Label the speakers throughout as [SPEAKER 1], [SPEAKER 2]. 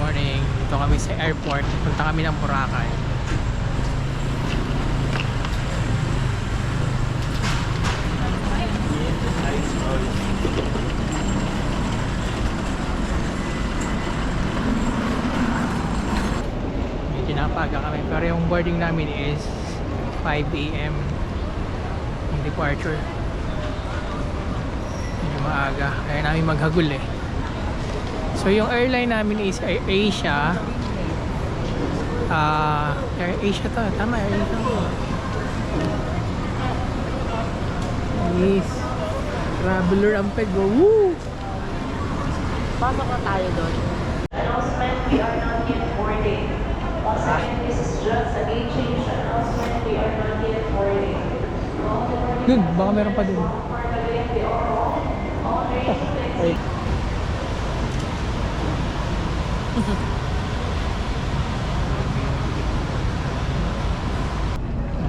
[SPEAKER 1] morning. Dito kami sa airport. Punta kami ng Boracay. Medyo napaga kami. Pero yung boarding namin is 5 AM. Yung departure. Medyo maaga. Kaya namin maghagul eh. So yung airline namin is AirAsia. AirAsia to. Tama, AirAsia. Yes. Traveler ang peg. Woo!
[SPEAKER 2] Pasok na tayo doon.
[SPEAKER 3] Announcement, we are not yet boarding. Once again, this is just a gate change announcement, we are not yet boarding.
[SPEAKER 1] Dun, baka meron pa dun.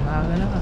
[SPEAKER 1] Maaga na ka.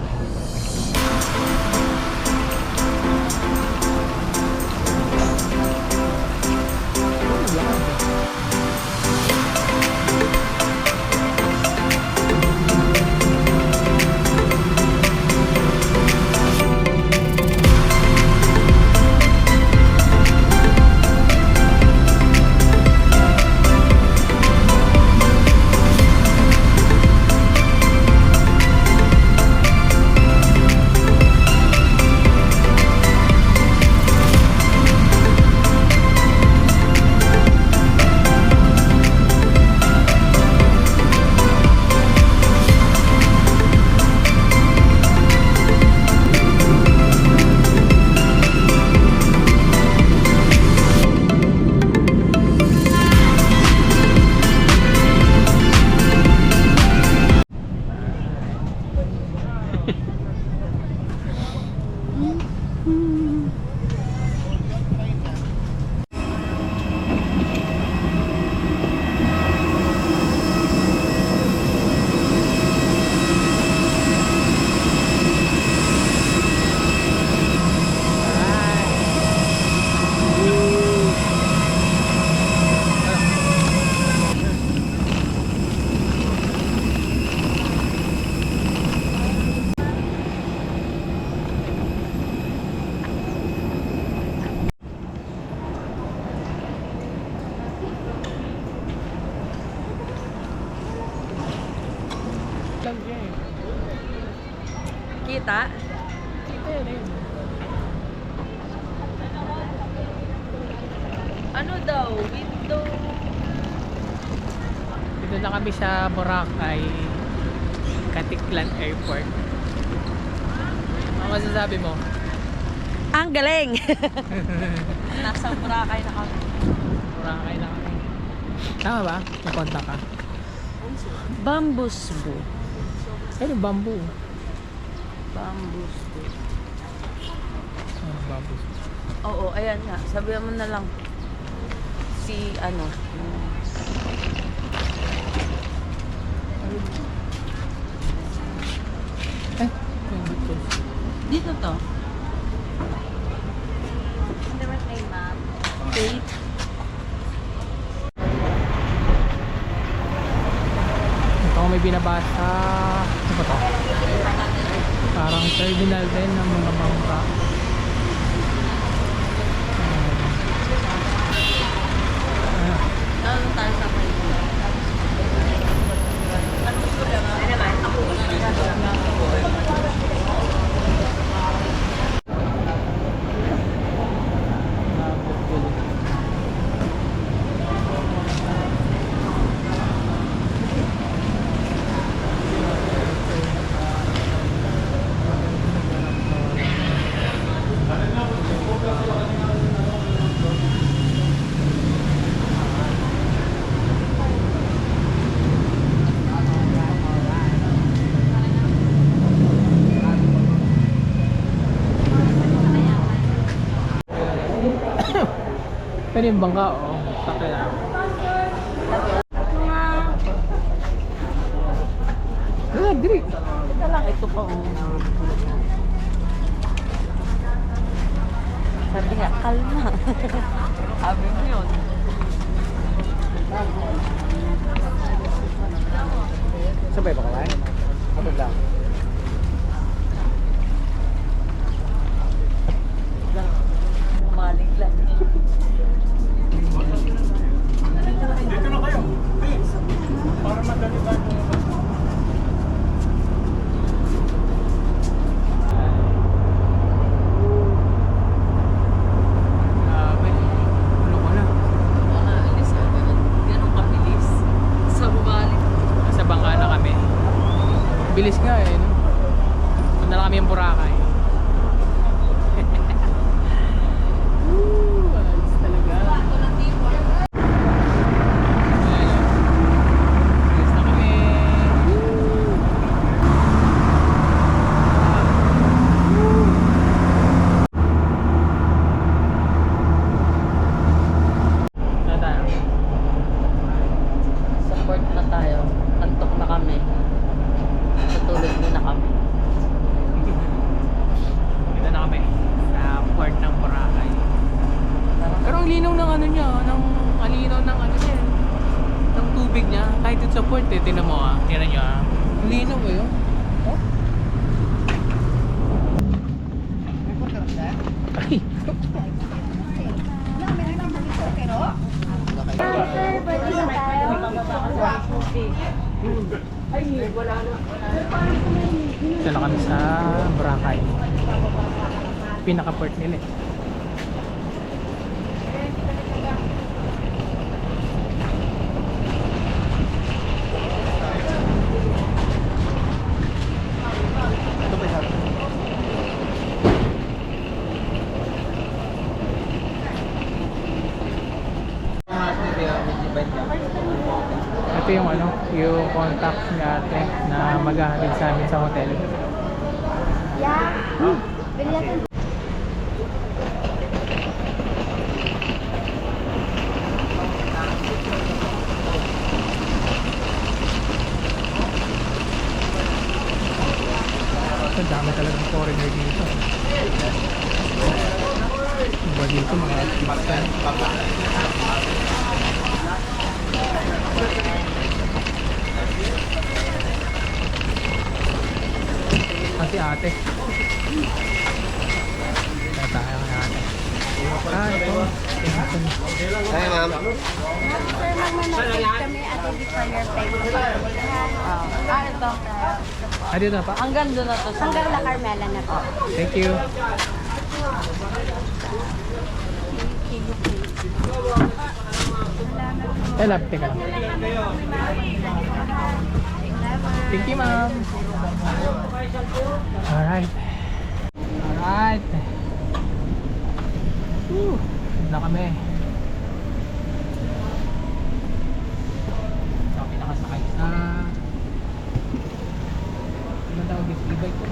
[SPEAKER 2] Kita?
[SPEAKER 1] Kita yun eh.
[SPEAKER 2] Ano daw? Window?
[SPEAKER 1] Dito na kami sa Boracay Caticlan Airport. Ano masasabi mo?
[SPEAKER 2] Ang galing! Nasa Boracay na kami.
[SPEAKER 1] Boracay na kami. Tama ba? Nakontak ka?
[SPEAKER 2] Bambus Boo.
[SPEAKER 1] Ano bamboo?
[SPEAKER 2] Bambus Boo.
[SPEAKER 1] Ano bamboo?
[SPEAKER 2] Oo, ayan nga. Sabihan mo na lang. Si ano.
[SPEAKER 1] Dito.
[SPEAKER 2] Dito to. Ano naman name, ma'am? Kate.
[SPEAKER 1] Ito ko may binabasa. Ano ba to? Parang terminal din ng mga bangka.
[SPEAKER 2] Ano tayo sa Manila? Ano ko lang? Ano naman? Ako
[SPEAKER 1] Pero yung bangka, oh. Sakay na. Wala, diri.
[SPEAKER 2] ito lang. Ito pa. Sabi nga, kalma. Sabi mo yun.
[SPEAKER 4] Tinapay pa kamay? Kapag lang.
[SPEAKER 2] Maling lang.
[SPEAKER 4] Dito na kayo. Para madali tayo.
[SPEAKER 1] Grabe. Ano ko na?
[SPEAKER 2] Makaalis ako ng ganun kabilis. Sa bumalik.
[SPEAKER 1] Nasa bangka na kami. Bilis nga eh. No? Punta na kami yung Boracay. Woo! Alis talaga. Ayan, oh. Alis na kami. Woo! Saan tayo?
[SPEAKER 2] Sa port na tayo. Antok na kami. Tutulog muna kami.
[SPEAKER 1] Dito na kami sa port ng Boracay. Pero ang linaw ng ano niya, ng alinaw ng ano niya, ng tubig niya. Kahit dito sa port eh, tinan mo ah. Tinan niyo ah. Ang linaw eh oh. Oh? Ay! Dito na kami sa Boracay. Pinaka-port nila eh.
[SPEAKER 4] Ito pa isa.
[SPEAKER 1] Ito yung ano, yung contact ni ate na maghahatid sa amin sa hotel. Ang dami talagang foreigner dito. Iba dito mga Pakistan. Kasi ate. Kaya tayo kay ate. Ito.
[SPEAKER 4] Kaya ma'am.
[SPEAKER 5] Sir, magmamagkit kami at hindi for your payment.
[SPEAKER 2] Ito.
[SPEAKER 1] Dito na pa.
[SPEAKER 2] Hanggang doon na to.
[SPEAKER 5] Hanggang La Carmela na po.
[SPEAKER 1] Thank you. Love, teka lang. Thank you, ma'am. Alright. Alright. Woo. Na kami. Kami nakasakay sa ano tawag dito? E-bike ko.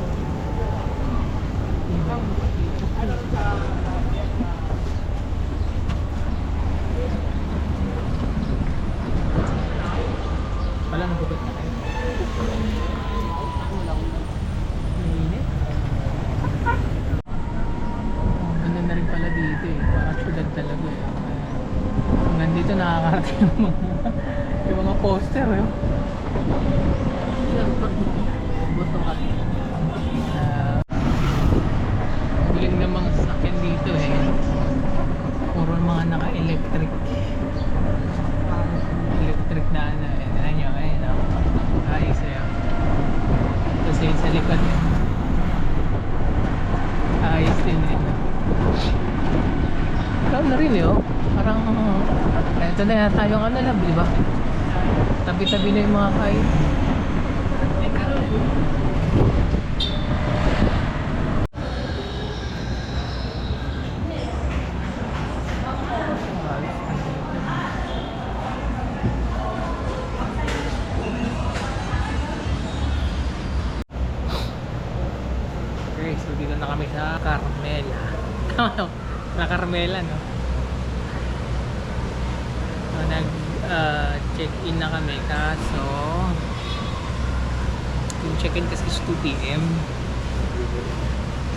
[SPEAKER 1] Wala nang gupit na kayo. Mainit. Ganda na rin pala dito eh. Parang syudad talaga eh. Hanggang dito nakakarating yung mga poster eh.
[SPEAKER 2] Buto ka.
[SPEAKER 1] Galing ng mga sasakyan dito eh. Puro mga naka-electric. Electric na ano eh. Tignan nyo eh. No? Ayos eh. Tapos yun sa likod eh. Ayos din eh. Ikaw na rin eh oh. Parang ito na yata yung ano lang, di ba? Tabi-tabi na yung mga kain. Okay, so dito na kami sa Carmela. Na Carmela, no? So, nag-check-in na kami kaso yung check-in kasi is 2 PM.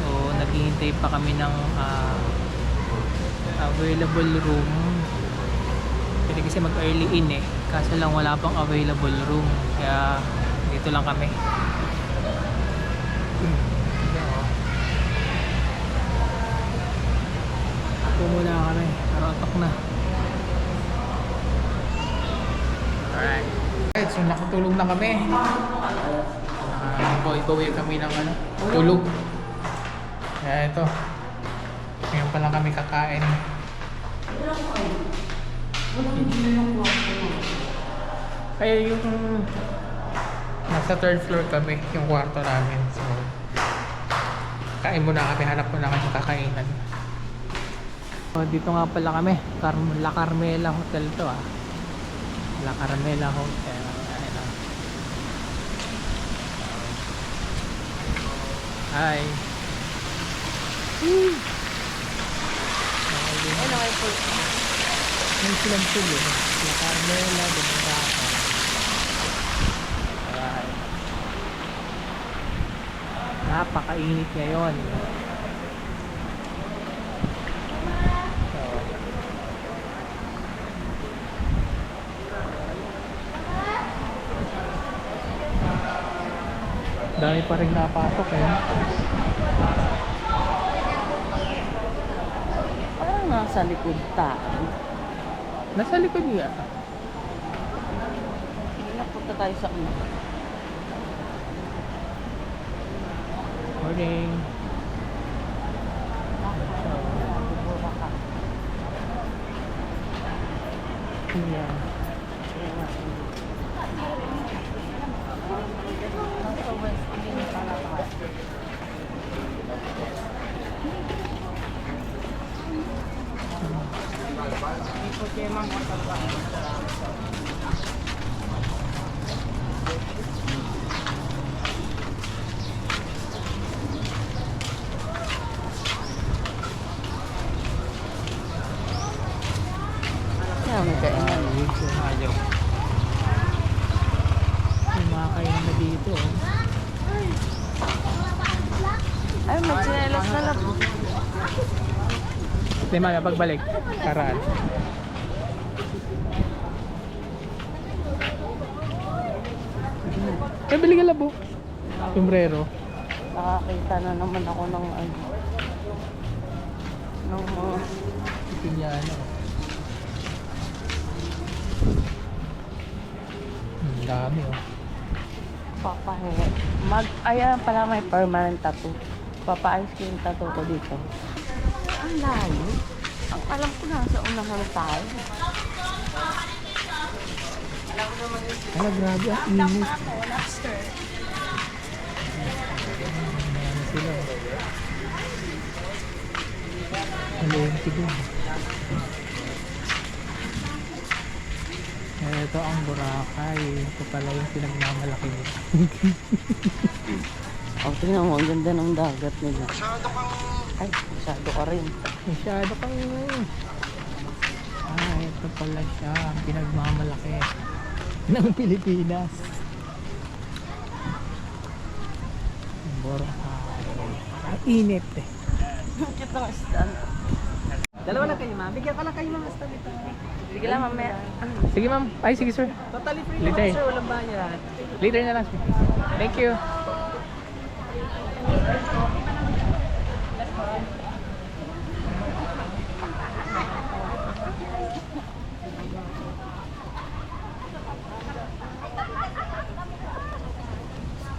[SPEAKER 1] So, naghihintay pa kami ng available room. Pwede kasi mag-early in eh. Kaso lang wala pang available room. Kaya hindi Dito lang kami. Ako muna kami. Karotok na. Alright. Alright, so nakatulog na kami. Bawi kami ng ano, tulog. Kaya ito. Ngayon pa lang kami kakain. Kaya yung nasa third floor kami, yung kwarto namin. So, kain muna kami, hanap muna kami kakainan. So, dito nga pala kami, La Carmela Hotel to ah. La Carmela Hotel. Ayan, ah. Hi.
[SPEAKER 2] Ano kayo po?
[SPEAKER 1] May silang tulo. La Carmela, Dumandaka. Alright. Napakainit ngayon. So, dami pa rin napasok eh.
[SPEAKER 2] Parang nasa likod tayo.
[SPEAKER 1] Nasa likod niya.
[SPEAKER 2] Hindi na punta tayo sa ano.
[SPEAKER 1] Morning. Ayan.
[SPEAKER 2] Nasa west, hindi na pala tayo. Kaya may kainan.
[SPEAKER 1] Ayaw. Kumakain na dito. Oh.
[SPEAKER 2] Ay, may tsinelas na lang.
[SPEAKER 1] Hindi mga pagbalik. Karaan. Bili ka labo. Sombrero.
[SPEAKER 2] Nakakita na naman ako ng ano. Ng mga...
[SPEAKER 1] Pinyano. Ang dami oh.
[SPEAKER 2] papahe. Ayan pala may permanent tattoo. Papaayos ko yung tattoo ko dito. Ang layo. Ang alam ko nasa unahan tayo.
[SPEAKER 1] Ala, grabe ang init. Ano sila? Malente din. Ito ang Boracay. Ito pala yung pinagmamalaki nito.
[SPEAKER 2] Oh, tingnan mo, ang ganda ng dagat nila. Ay, masyado ka rin.
[SPEAKER 1] Masyado kang... ito pala siya. Ang pinagmamalaki ng Pilipinas. Boracay. Ang init eh.
[SPEAKER 2] Cute ng stand.
[SPEAKER 4] Dalawa lang kayo, ma'am. Bigyan ka lang kayo mga stand ito.
[SPEAKER 2] Sige lang, mamaya.
[SPEAKER 1] Sige ma'am. Ay sige sir.
[SPEAKER 4] Totally free
[SPEAKER 1] Later.
[SPEAKER 4] naman, sir. Walang bayad.
[SPEAKER 1] Later na lang sir. Thank you.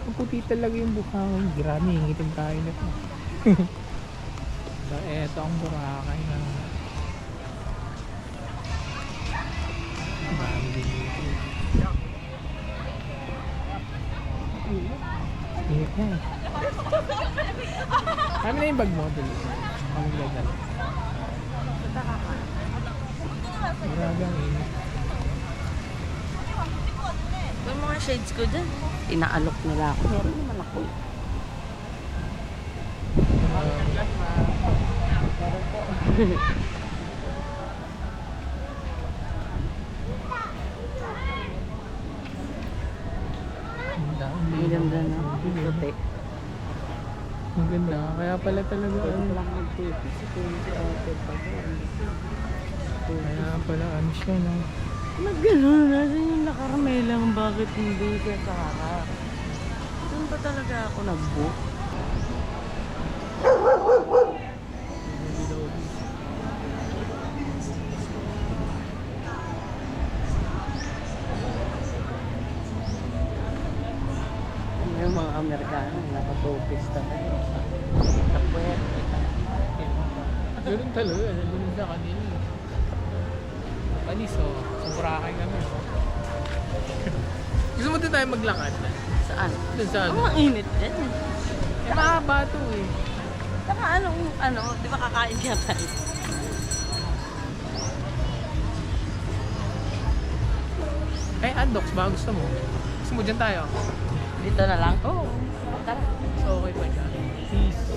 [SPEAKER 1] Ang puti talaga yung buhangin. Grabe, hingitin tayo na ito. Ito ang Boracay na. Marami din dito. Init na eh. Kami na yung bag mo. Kaming gagal. Grabe ang init.
[SPEAKER 2] Yung mga shades ko dyan. Inaalok nila ako. Meron naman ako. Ang ganda na. Puti.
[SPEAKER 1] Ang ganda. Kaya pala talaga ano. Kaya pala ano siya no.
[SPEAKER 2] Nagganon natin yung La Carmela. Bakit hindi ka sa harap? Doon ba talaga ako nag-book? Yung mga Amerikano, nakatupis talaga. Tapos,
[SPEAKER 1] Ganun talaga, ganun sa kanila. Panis oh, sa Boracay kami. Gusto mo din tayo maglakad na?
[SPEAKER 2] saan?
[SPEAKER 1] Doon sa ano?
[SPEAKER 2] Ang init din.
[SPEAKER 1] Eh, mahaba to eh.
[SPEAKER 2] Saka di ba kakain ka tayo?
[SPEAKER 1] Eh, Andox, baka gusto mo? Gusto mo dyan tayo?
[SPEAKER 2] Dito na lang?
[SPEAKER 1] Oo.
[SPEAKER 2] Tara.
[SPEAKER 1] So, okay pa dyan. Peace.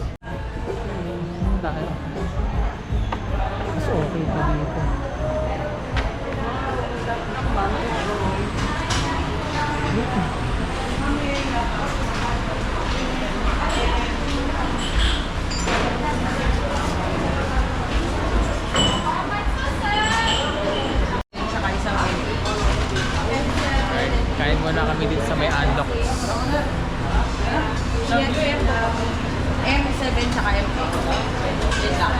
[SPEAKER 1] Tayo. So, okay pa dito. Kain muna kami dito sa may Andox.
[SPEAKER 2] M7 tsaka M8. Yun lang.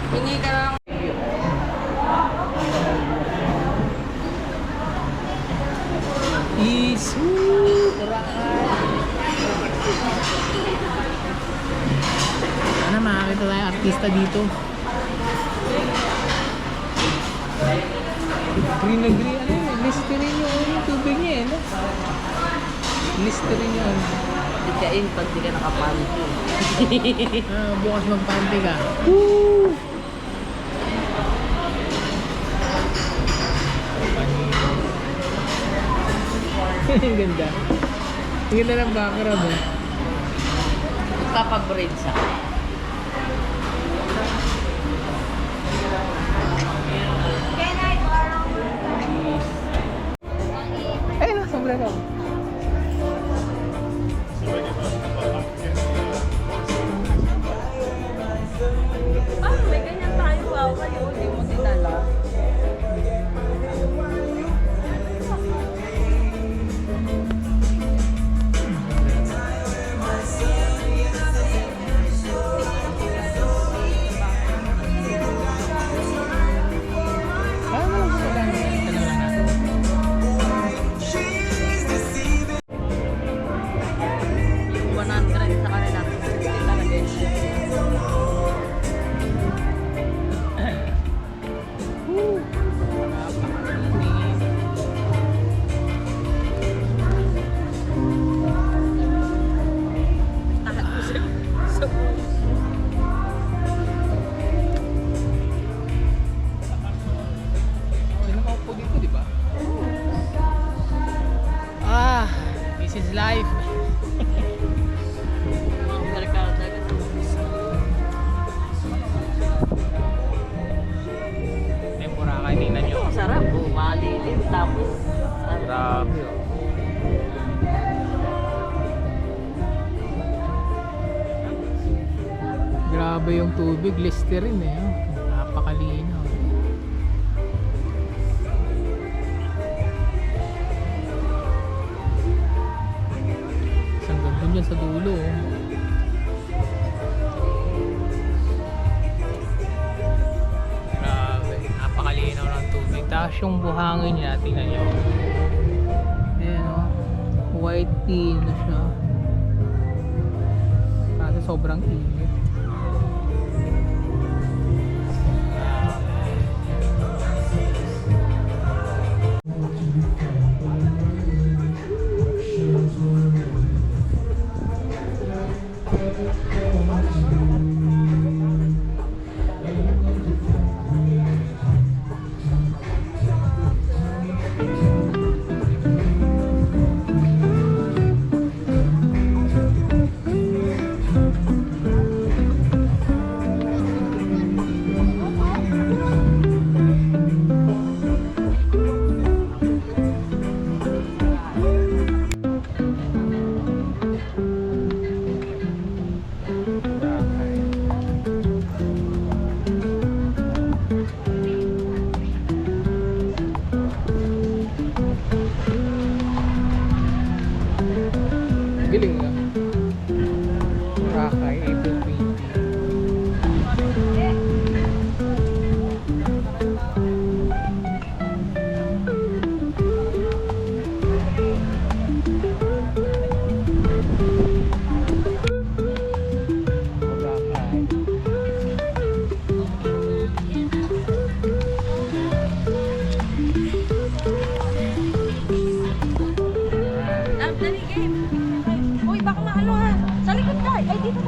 [SPEAKER 2] Hingi ka lang.
[SPEAKER 1] Isu! Sana makakita tayong artista dito. Green na green. Ano yun? Listerine yung tubig niya eh. No? Listerine yun.
[SPEAKER 2] Ikain pag di ka nakapanty.
[SPEAKER 1] Bukas magpante ka. Ang ganda. Ang ganda ng background eh.
[SPEAKER 2] Papabraid sa
[SPEAKER 1] Ayun na, sombrero.
[SPEAKER 2] may ganyan tayo. Wow, kayo. Hindi mo dinala.
[SPEAKER 1] Ano lang sa pagkano? Tanong lang natin.
[SPEAKER 2] Yung 100 sa kanila. Hindi talaga yun. Tahan mo sa
[SPEAKER 1] Sino ka upo dito, di ba? This is life.
[SPEAKER 2] Merkado agad.
[SPEAKER 1] Boracay, tingnan nyo.
[SPEAKER 2] Sarap. Malilim. Tapos,
[SPEAKER 1] Grabe oh. Grabe yung tubig, Listerine eh. Oh. Napakalinaw. Isang ganda dyan sa dulo oh. Grabe, napakalinaw ng tubig. Tapos yung buhangin niya, tingnan nyo. Ayan o. White tea na siya. Kasi sobrang init.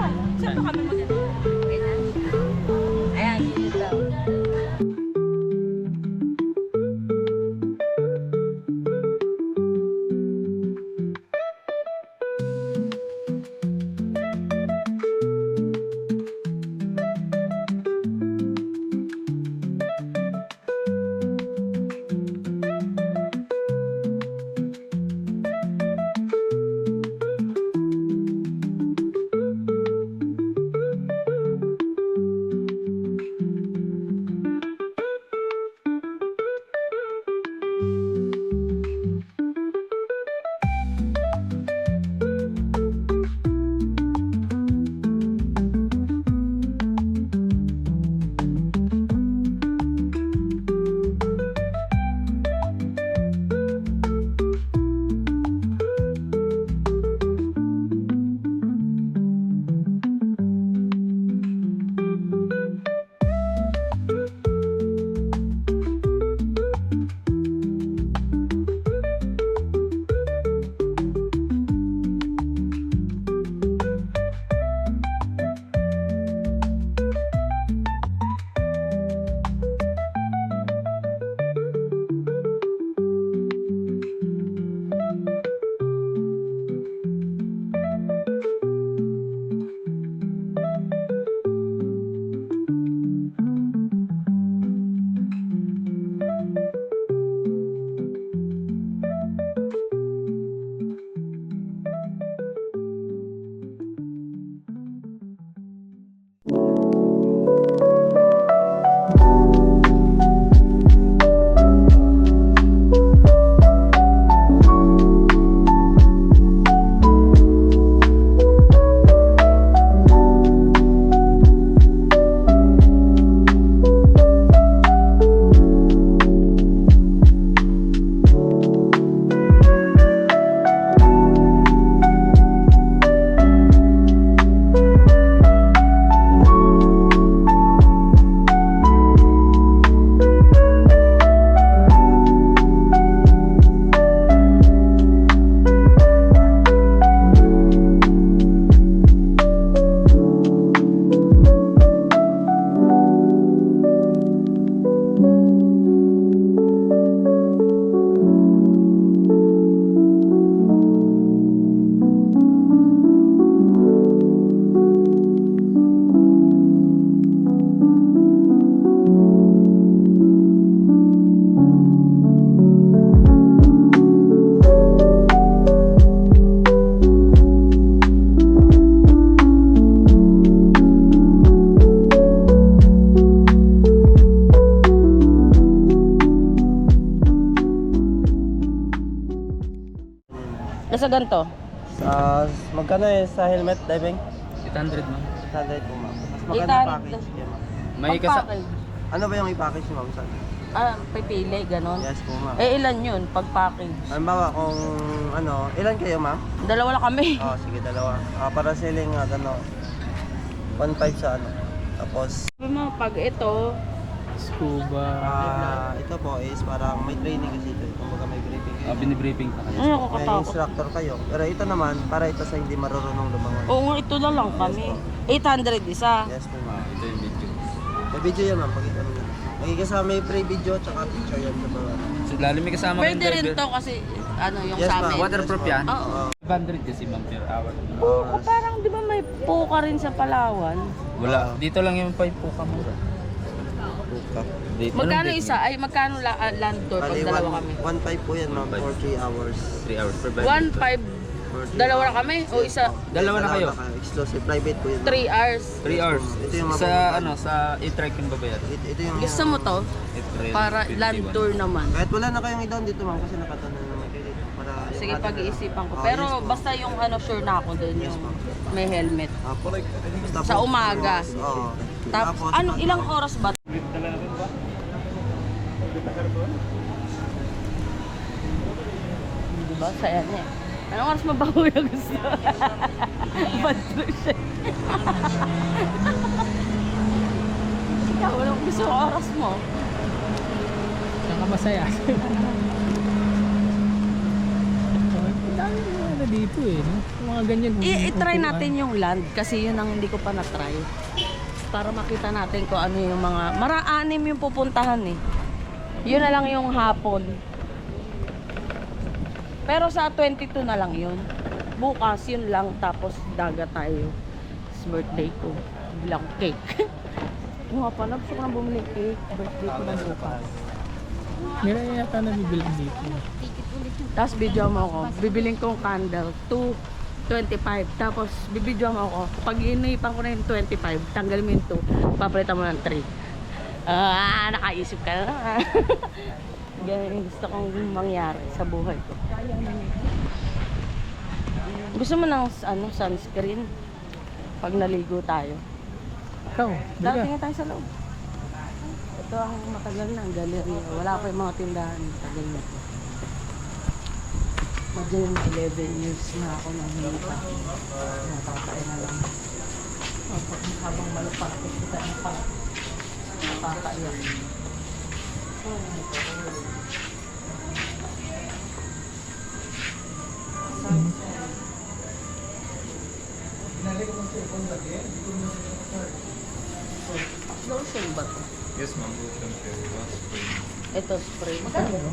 [SPEAKER 2] Saan pa kami maganda? Ayan, yun daw. Nasa ganito?
[SPEAKER 4] Magkano sa helmet diving?
[SPEAKER 1] 800 ma'am.
[SPEAKER 4] 100 po ma'am. Mas maganda
[SPEAKER 2] 800.
[SPEAKER 4] package kaya ma'am.
[SPEAKER 1] May kasa...
[SPEAKER 2] Pag-package.
[SPEAKER 4] Ano ba yung i-package ma'am? Saan?
[SPEAKER 2] Pipili, ganon.
[SPEAKER 4] Yes po ma'am.
[SPEAKER 2] Ilan yun pag-package?
[SPEAKER 4] Halimbawa kung ilan kayo ma'am?
[SPEAKER 2] Dalawa lang kami.
[SPEAKER 4] Sige dalawa. Para siling 1.5 sa Tapos
[SPEAKER 2] Sabi mo, pag ito,
[SPEAKER 1] Scuba.
[SPEAKER 4] ito po is parang may training kasi ito. Kumbaga may briefing kayo.
[SPEAKER 1] Binibriefing pa kayo.
[SPEAKER 2] ano
[SPEAKER 4] May
[SPEAKER 2] kakatakot?
[SPEAKER 4] instructor kayo. Pero ito naman, para ito sa hindi marunong lumangoy.
[SPEAKER 2] Oo nga, ito na lang kami. 800 isa.
[SPEAKER 4] Yes po ma'am.
[SPEAKER 1] Ito yung video.
[SPEAKER 4] May video yan ma'am, pakita mo na. Magkikasama may pre-video tsaka picture yan sa bawat.
[SPEAKER 1] So, lalim may kasama
[SPEAKER 2] Pwede rin to kasi, yung
[SPEAKER 4] Yes,
[SPEAKER 2] sa
[SPEAKER 4] ma'am.
[SPEAKER 2] amin.
[SPEAKER 1] Waterproof yan?
[SPEAKER 2] Oo.
[SPEAKER 1] 500 kasi ma'am per hour.
[SPEAKER 2] Puka, parang di ba may puka rin sa Palawan?
[SPEAKER 1] Wala. Dito lang yung 5 po kamura.
[SPEAKER 4] Puka.
[SPEAKER 1] Dito.
[SPEAKER 2] Magkano isa? Ay, magkano land tour pag
[SPEAKER 4] Bali,
[SPEAKER 2] dalawa kami?
[SPEAKER 4] 1.5 po yan ma'am,
[SPEAKER 1] 1.5.
[SPEAKER 4] for 3 hours.
[SPEAKER 1] 3 hours per bed.
[SPEAKER 2] 1.5,
[SPEAKER 4] For 3
[SPEAKER 2] dalawa na
[SPEAKER 4] hours.
[SPEAKER 2] kami? O isa?
[SPEAKER 1] Dalawa na kayo?
[SPEAKER 4] Exclusive, private po yun.
[SPEAKER 2] 3 hours.
[SPEAKER 1] 3 hours.
[SPEAKER 4] Ito yung
[SPEAKER 1] Sa
[SPEAKER 4] mabababa.
[SPEAKER 1] sa e-trike yung babayad.
[SPEAKER 4] Ito yung...
[SPEAKER 2] Gusto mo to? Para land tour naman.
[SPEAKER 4] Kahit wala na kayong i-down dito ma'am, kasi nakataon na naman kayo dito. Para yung
[SPEAKER 2] Sige,
[SPEAKER 4] atin
[SPEAKER 2] pag-iisipan ko.
[SPEAKER 4] na lang.
[SPEAKER 2] Pero
[SPEAKER 4] Yes, po.
[SPEAKER 2] basta yung sure na ako doon
[SPEAKER 4] Yes,
[SPEAKER 2] yung
[SPEAKER 4] ma'am.
[SPEAKER 2] may helmet.
[SPEAKER 4] Apo. Basta
[SPEAKER 2] Sa
[SPEAKER 4] po,
[SPEAKER 2] umaga.
[SPEAKER 4] Oo.
[SPEAKER 2] Tapos, ilang oras ba? Diba? Saya niya. Anong oras mo ba kuya gusto? Bad trip siya. Ikaw, anong gusto mo oras mo?
[SPEAKER 1] Saka masaya.
[SPEAKER 2] Dahil
[SPEAKER 1] ano dito eh, no? Yung mga ganyan.
[SPEAKER 2] I-try
[SPEAKER 1] upuan.
[SPEAKER 2] natin yung land kasi yun ang hindi ko pa na-try. Para makita natin kung ano yung mga... Mara-anim yung pupuntahan eh. Yun na lang yung hapon. Pero sa 22 na lang yun. Bukas yun lang tapos dagat tayo. It's birthday ko. Bilang cake. Yung nga pala, gusto ko na bumili cake. Birthday ko na bukas.
[SPEAKER 1] Meron yata na bibilang dito.
[SPEAKER 2] Tapos video mo ako. Bibiling kong candle. 2.25. Tapos bibidyo mo ako. Pag inipan ko na yung 25, tanggal mo yung 2. Papalitan mo ng 3. Nakaisip ka na. Ganyan yung gusto kong mangyari sa buhay ko. Gusto mo ng sunscreen? Pag naligo tayo.
[SPEAKER 1] Ikaw,
[SPEAKER 2] Dating tayo sa loob. Ito ang matagal na, ang galleria. Wala pa yung mga tindahan. Matagal na ito. Magdyan 11 years na ako nang hinita. Natatay na lang. Habang malapakit kita ng pala. Nakakaiyak. Lotion ba ito?
[SPEAKER 6] Yes, ma'am. Lotion pero spray.
[SPEAKER 2] Ito, spray. Magkano?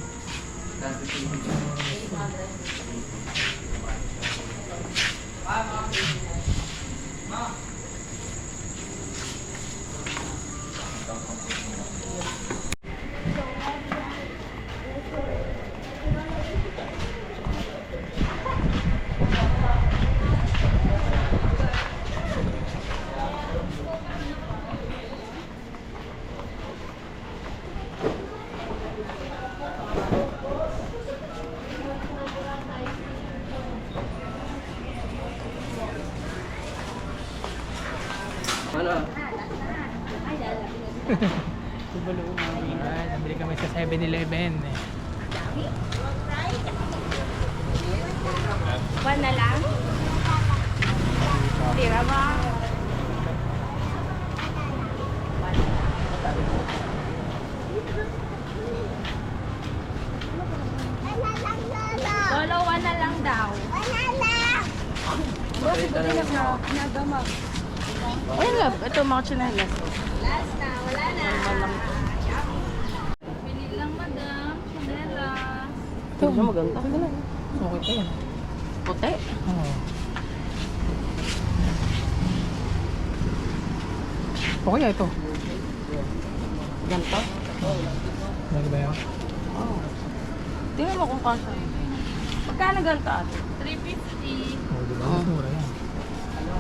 [SPEAKER 1] Alright, nabili kami sa 7-Eleven.
[SPEAKER 5] One na lang. Tira mo. Lolo, one na lang daw.
[SPEAKER 2] Ay, love. Ito, mga chinelas.
[SPEAKER 5] Last na, wala na.
[SPEAKER 7] Pili lang, madam. Chanela.
[SPEAKER 2] Ito, maganda.
[SPEAKER 1] Okay pa yan.
[SPEAKER 2] Puti.
[SPEAKER 1] Oo. Okay ito.
[SPEAKER 2] Ganito.
[SPEAKER 1] Ano ba yan?
[SPEAKER 2] Oh. Tingnan mo kung kasha. Magkano ganito ate?
[SPEAKER 7] 350.
[SPEAKER 1] Oh, diba? Mas mura yan.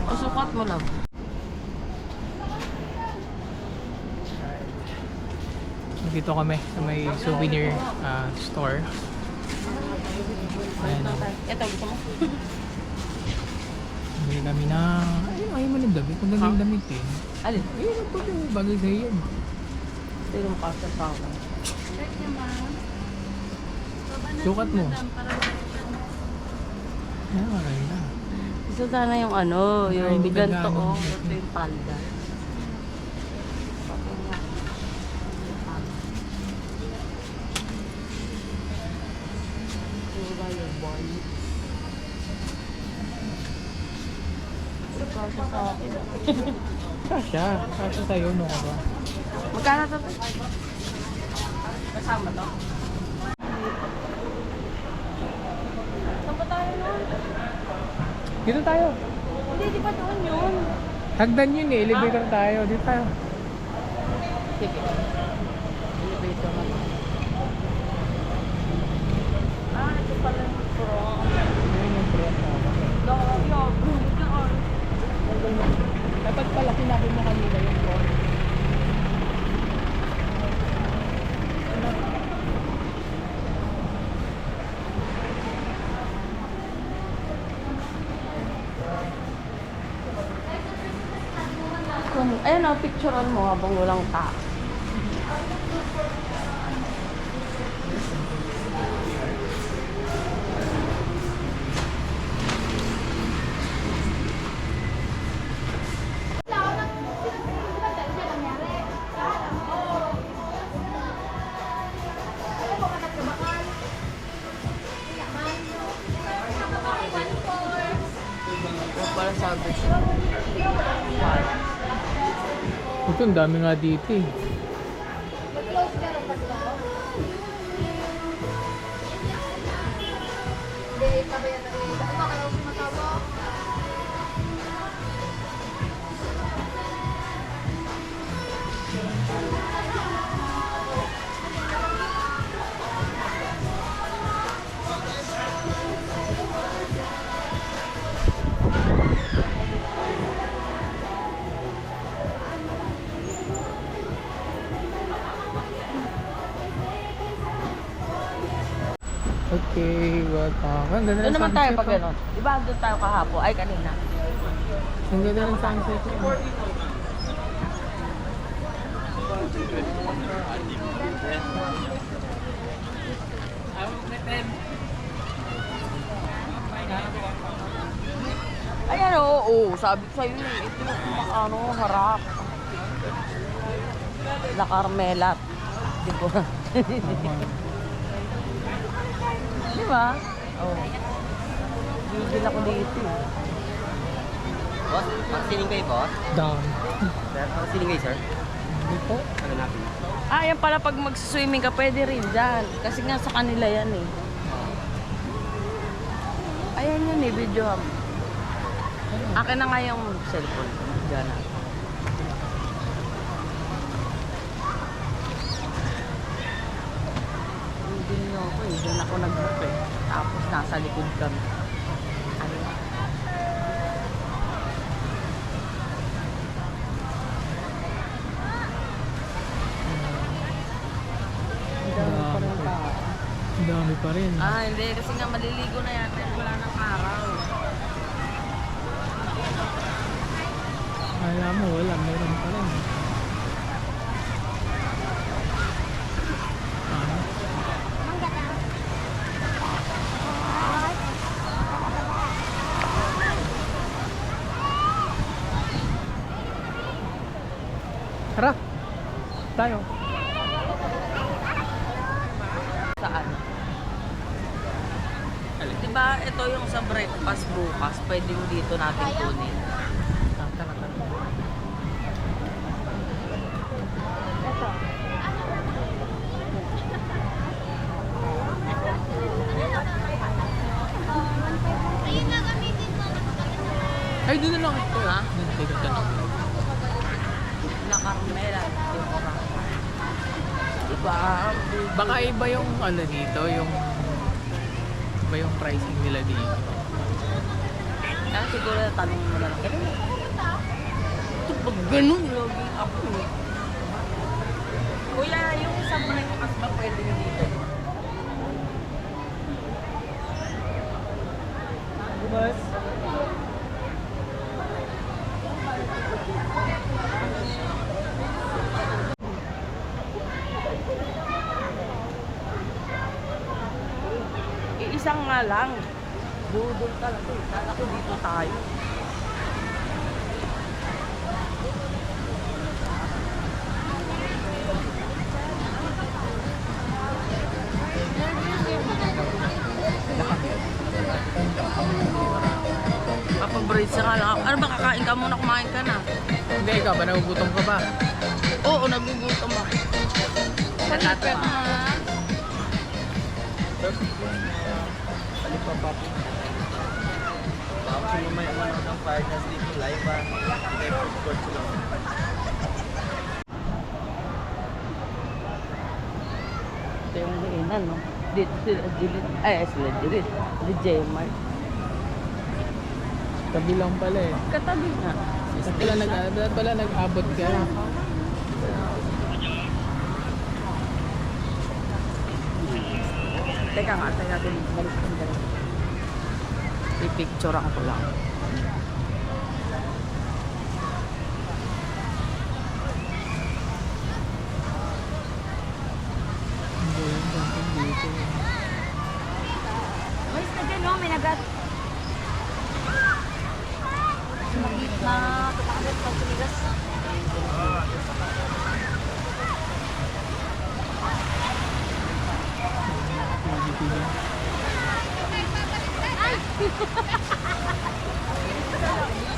[SPEAKER 2] O sukat mo lang.
[SPEAKER 1] Dito kami sa may souvenir store. Ayan.
[SPEAKER 2] Ito, gusto mo?
[SPEAKER 1] Bili kami na... Ayaw mo ng damit. Kung dami yung damit eh.
[SPEAKER 2] Alin?
[SPEAKER 1] Ayun, ito yung bagay sa'yo yun.
[SPEAKER 2] Tingnan mo kasha sa akin.
[SPEAKER 7] Check niya, ma'am. Baba na
[SPEAKER 1] Sukat
[SPEAKER 7] si
[SPEAKER 1] mo.
[SPEAKER 7] madam para
[SPEAKER 1] Ayan, maganda.
[SPEAKER 2] Gusto sana yung ano, yung
[SPEAKER 1] hindi ka
[SPEAKER 2] ganito
[SPEAKER 1] gano'n.
[SPEAKER 2] oh. Ito yung palda. Kasha sa akin.
[SPEAKER 1] Kasha. Kasha sa'yo, no ka ba?
[SPEAKER 2] Magkano to? Kasama to? Saan ba tayo nun?
[SPEAKER 1] Dito tayo.
[SPEAKER 2] Hindi, di ba doon yun?
[SPEAKER 1] Hagdan yun eh. Elevator tayo. Dito tayo.
[SPEAKER 2] Sige. Elevator na. Ito pala yung front.
[SPEAKER 1] Ayun yung front naman. Dapat pala sinabi mo kanina yung front.
[SPEAKER 2] Ayun o, picturean mo habang walang tao.
[SPEAKER 1] Ito, ang dami nga dito eh.
[SPEAKER 5] Mag-close ka rin pag ako. Hindi, tabi yan na rin. Ano ba kayo sumatawa?
[SPEAKER 1] Okay, welcome. Ang ganda
[SPEAKER 2] Doon
[SPEAKER 1] ng
[SPEAKER 2] naman tayo
[SPEAKER 1] sunset,
[SPEAKER 2] pag
[SPEAKER 1] oh.
[SPEAKER 2] gano'n. Diba doon tayo kahapon? Ay, kanina.
[SPEAKER 1] Ang ganda ng sunset. Oh.
[SPEAKER 2] Ayan, oo. Sabi ko sa'yo eh. Ito yung ano, harap. La Carmela. Di ba? Di ba? Oo. Gigil ako dito eh.
[SPEAKER 4] Boss, magsiling kayo, boss?
[SPEAKER 1] Down.
[SPEAKER 4] Sir, magsiling kayo, sir?
[SPEAKER 1] Hindi po.
[SPEAKER 4] Ano natin?
[SPEAKER 2] Ah, yan pala pag mag-swimming ka, pwede rin dyan. Kasi nga sa kanila yan eh. Ayan yan eh, video. Akin na nga yung cellphone. Diyan na. Hindi niyo ako eh. Diyan ako nag-book eh. Tapos nasa likod kami. Ano? Ang dami pa rin tao.
[SPEAKER 1] Ang dami pa rin.
[SPEAKER 2] Ah, hindi. Kasi nga maliligo na yan. Wala ng araw.
[SPEAKER 1] Alam mo, wala. Meron pa rin. Tara! Tayo.
[SPEAKER 2] Saan? Diba, ito yung sa breakfast bukas. Pwedeng dito natin kunin.
[SPEAKER 1] Tara, tara.
[SPEAKER 5] Ayun na gamitin mo.
[SPEAKER 1] Ay, doon na lang ito.
[SPEAKER 2] Ha?
[SPEAKER 1] Doon tayo tanong.
[SPEAKER 2] La Carmela. Diba?
[SPEAKER 1] Baka iba yung ano dito, yung iba yung pricing nila dito.
[SPEAKER 2] Kaya siguro tanong mo na lang. Ito pag ganun, lagi ako eh. Kuya, yung sa breakfast ba pwedeng dito?
[SPEAKER 1] Boss?
[SPEAKER 2] Isang nga lang. Budol talaga eh. Kala ko dito tayo. Papabraids na nga lang ako. Ano ba, kakain ka muna, kumain ka na?
[SPEAKER 1] Hindi, ikaw ba? Nagugutom ka ba?
[SPEAKER 2] Oo, nagugutom ako. Palit ka na.
[SPEAKER 4] Balik pa, papi. Baka kasi may ano ng partners dito live ba? Hindi, food court sila.
[SPEAKER 2] Ito yung liinan, no? Dito sila Juliet. Ay, sila Juliet. Di J-Mart.
[SPEAKER 1] Tabi lang pala eh.
[SPEAKER 2] Katabi nga.
[SPEAKER 1] Dapat pala nag-abot ka.
[SPEAKER 2] Teka nga, teka natin. Balik ko dyan. I-picture ako lang.
[SPEAKER 1] Hindi yan, something dito.
[SPEAKER 5] Uwis na dyan, no? May nagat. Magit na katakat pag tumigas.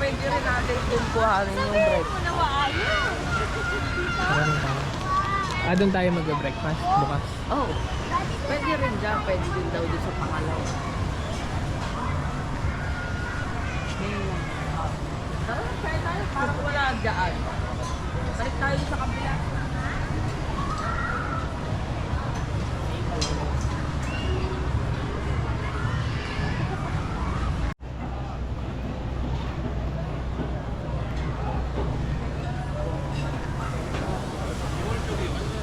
[SPEAKER 2] Pwede rin natin yung kuhanin yung bread.
[SPEAKER 5] Ano ba ayaw?
[SPEAKER 1] Tara rin tayo. Doon tayo mag-breakfast bukas.
[SPEAKER 2] Oh, pwede rin dyan. Pwede din daw doon sa pangalaw. Tara, try tayo. Parang wala dyan. Balik tayo sa kabila.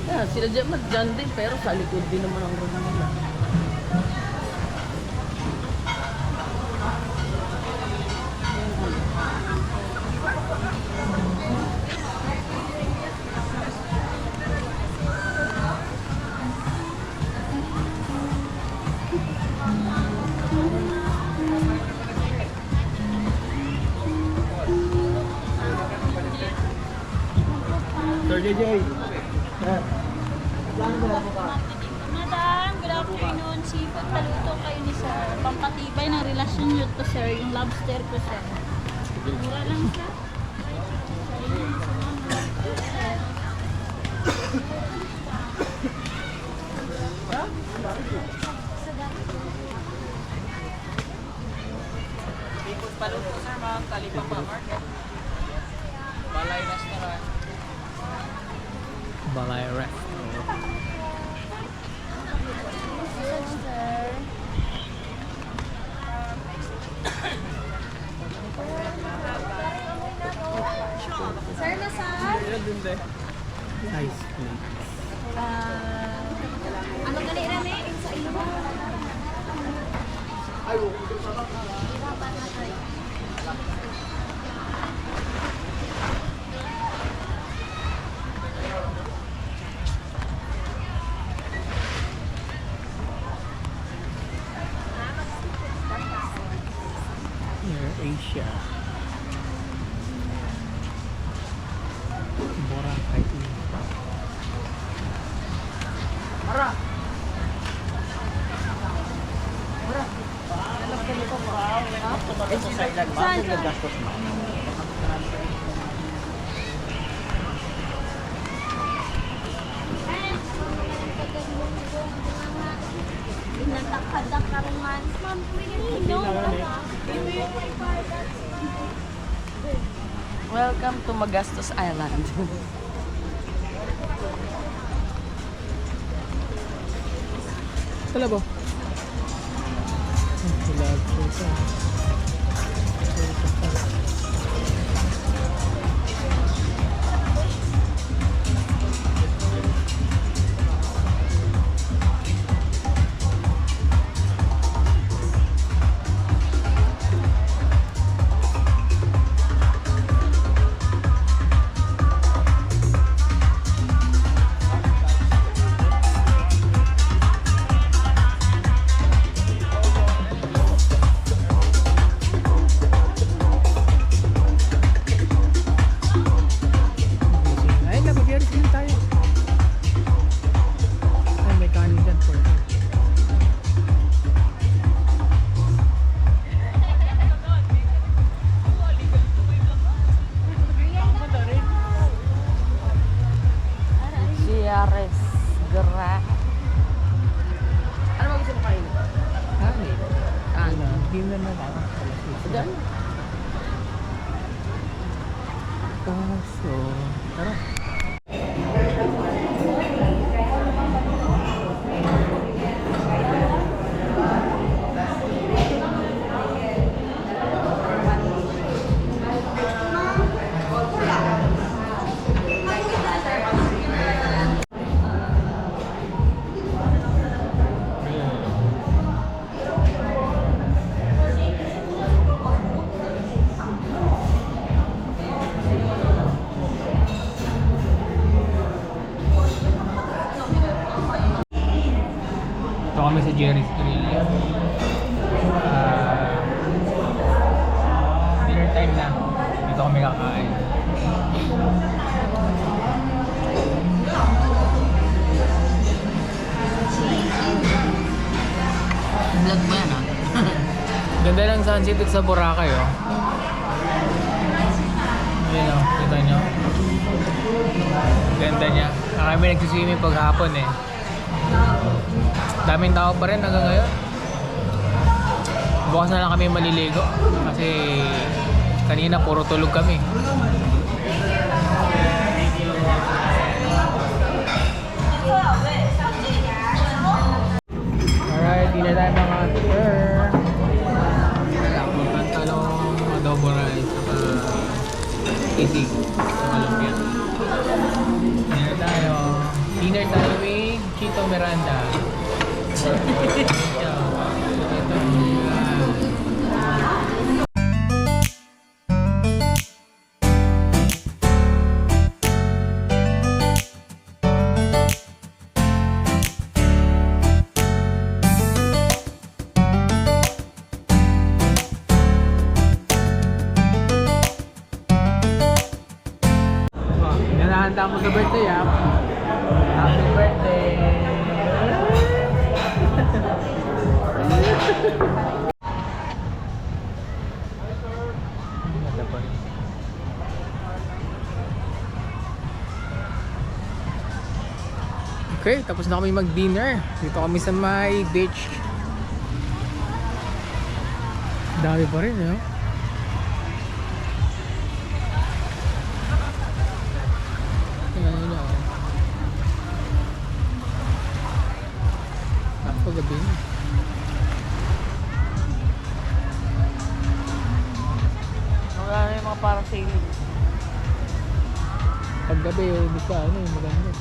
[SPEAKER 2] Yeah, sila dyan din, pero sa likod din naman ang room nila.
[SPEAKER 4] Sir JJ.
[SPEAKER 7] Madam, good afternoon. Seafood paluto kayo ni sir. Pampatibay ng relasyon nyo to sir. Yung lobster ko sir. Mura lang sir.
[SPEAKER 4] Seafood paluto sir, mga Talipapa Market. Balay Restaurant.
[SPEAKER 1] Balay Rest.
[SPEAKER 7] Sir. Sir, nasaan?
[SPEAKER 1] Ice cream.
[SPEAKER 7] Ano gali rame? Sa ilo ba?
[SPEAKER 1] Air Asia. Boracay.
[SPEAKER 2] Saan ka?
[SPEAKER 7] Nagtakad ka ruman. Ma'am, no,
[SPEAKER 2] Welcome to Magastos Island.
[SPEAKER 1] Talabo. Talabo ka. Ay, nabagyan din tayo. Ay, may kanin dyan for her.
[SPEAKER 2] CRS Gra. Ano ba gusto mo kainin?
[SPEAKER 1] Kanin.
[SPEAKER 2] Kanin.
[SPEAKER 1] Hindi na ako.
[SPEAKER 2] Diyan.
[SPEAKER 1] So, tara. Ito kami sa Jerry's Grill. Dinner time na. Dito kami kakain.
[SPEAKER 2] Vlog mo yan, ha?
[SPEAKER 1] Ganda ng sunset dito sa Boracay, oh. Ayan, oh. Kita nyo. Ganda niya. Marami nagsiswimming paghapon eh. Daming tao pa rin hanggang ngayon. Bukas na lang kami maliligo. Kasi kanina puro tulog kami. Alright, di na tayo mga sir. Tapos talong adobo rice saka isig saka lumpia. Dinner tayo. Dinner tayo with Chito Miranda. Hinahanda mo sa birthday ah. Happy birthday! Okay, tapos na kami mag-dinner. Dito kami sa may beach. Dami pa rin, eh. Ayan na. Ako gabi na.
[SPEAKER 2] Wala na yung mga parang sailing.
[SPEAKER 1] Pag gabi, hindi ka ano, maganda.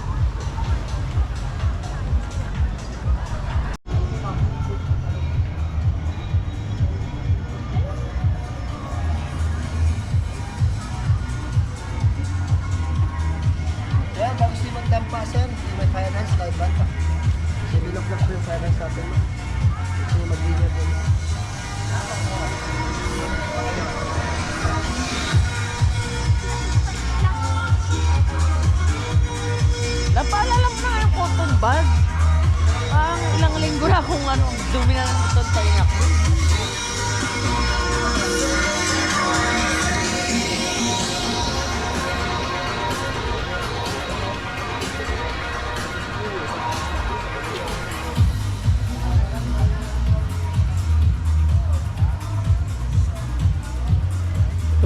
[SPEAKER 4] Kaya bago si magdampa sir, may finance live band pa. Si Bilok-Lok po yung finance natin. Gusto niya mag-dinner po.
[SPEAKER 2] Napaalala mo na yung cotton bud. Parang ilang linggo na kung ano, dumi na ng cotton sa inak mo.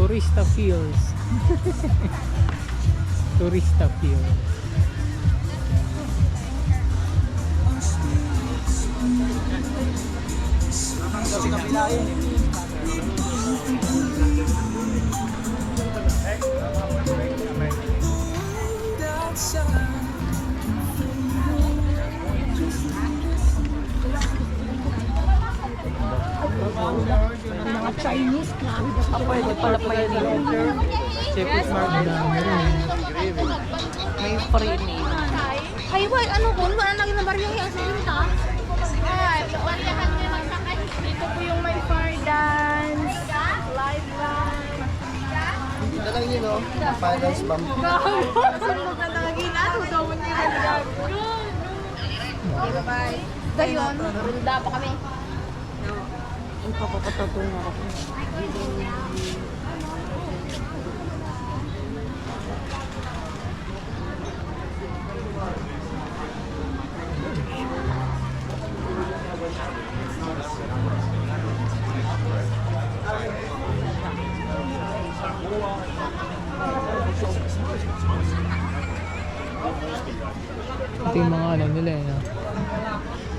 [SPEAKER 1] Turista feels. Turista feels.
[SPEAKER 5] Mga Chinese, grabe ka.
[SPEAKER 2] Pwede pala pa yun dito.
[SPEAKER 1] Check mark na meron.
[SPEAKER 2] May free name.
[SPEAKER 5] Ay, wait, ano ko? Wala na ginabarya yung asinta. Ay, dito po yung may fire dance, live band.
[SPEAKER 4] Ito lang yun o, finance band.
[SPEAKER 5] Saan ka nakagina? Daw mo niya halidag. Gayon, runda pa kami.
[SPEAKER 2] Ang papapatato nga ako.
[SPEAKER 1] Ito yung mga ano nila eh, no?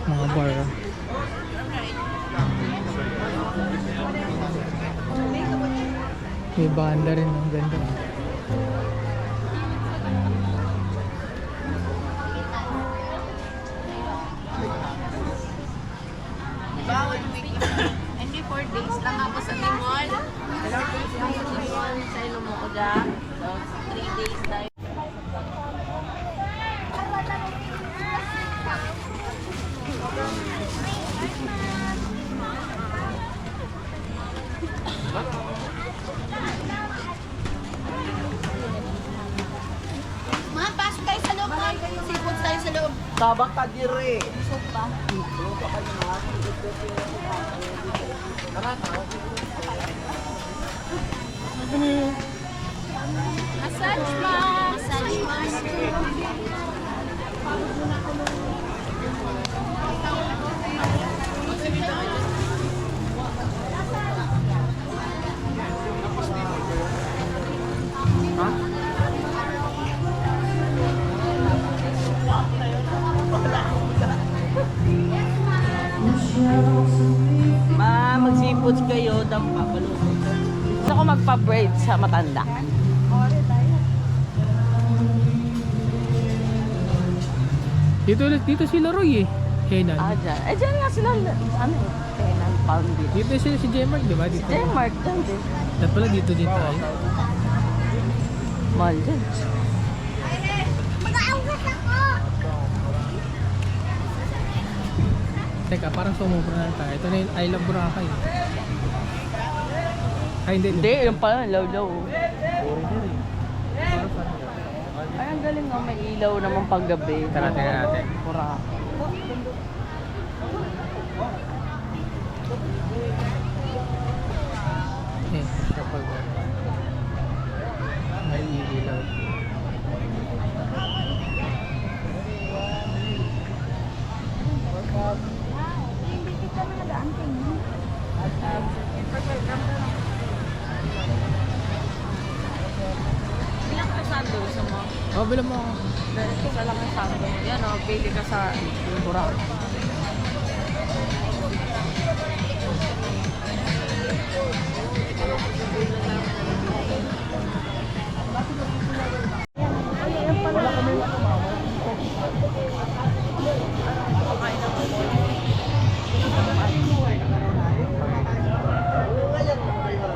[SPEAKER 1] Mga bar. May banda rin, ang ganda.
[SPEAKER 5] Hindi 4 days lang ako sa Timon.
[SPEAKER 2] Sa ilo mo ko dyan. 3 days tayo.
[SPEAKER 5] Ma, pasok tayo sa loob. Sipot tayo sa loob.
[SPEAKER 4] Tabak ka dire.
[SPEAKER 5] Sopa. Massage mask. Massage mask.
[SPEAKER 2] Mag-seafood kayo, dampa, palusot. Gusto ko magpa-braid sa matanda.
[SPEAKER 1] Dito sila Roy eh. Henan.
[SPEAKER 2] Dyan. Dyan nga sila, ano eh, Kenan Palm Beach.
[SPEAKER 1] Dito sila si J-Mark, di ba? Dito.
[SPEAKER 2] J-Mart, dyan din.
[SPEAKER 1] Dapat pala dito din tayo.
[SPEAKER 2] Mahal dyan.
[SPEAKER 1] Teka, parang sumubra na tayo. Ito na yung I Love Boracay. Ay, hindi.
[SPEAKER 2] Hindi, yung pala, law-law. Ay, ang galing nga, may ilaw naman paggabi.
[SPEAKER 1] Tara, tingnan natin.
[SPEAKER 2] Pura.
[SPEAKER 1] Eh, siya pag may ilaw.
[SPEAKER 2] Ilang ka sando gusto mo?
[SPEAKER 1] Oh, bilang mo ako.
[SPEAKER 2] Isa lang ang sando. Yan o, pili ka sa Pura.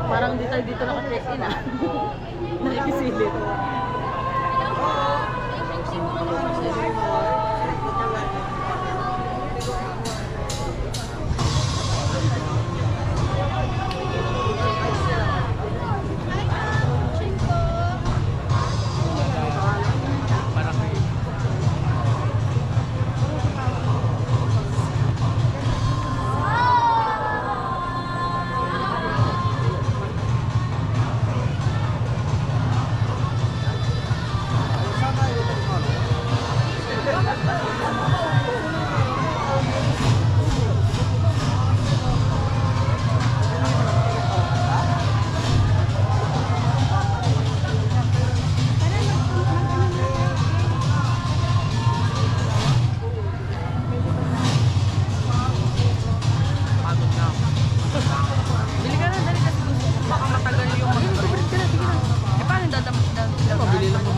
[SPEAKER 2] Parang di tayo dito naka-check-in ah. Nakikisilip. Bili ka na, dali kasi gusto ko baka matagal yung eh, paano dadamit na?
[SPEAKER 1] Mabili lang mo.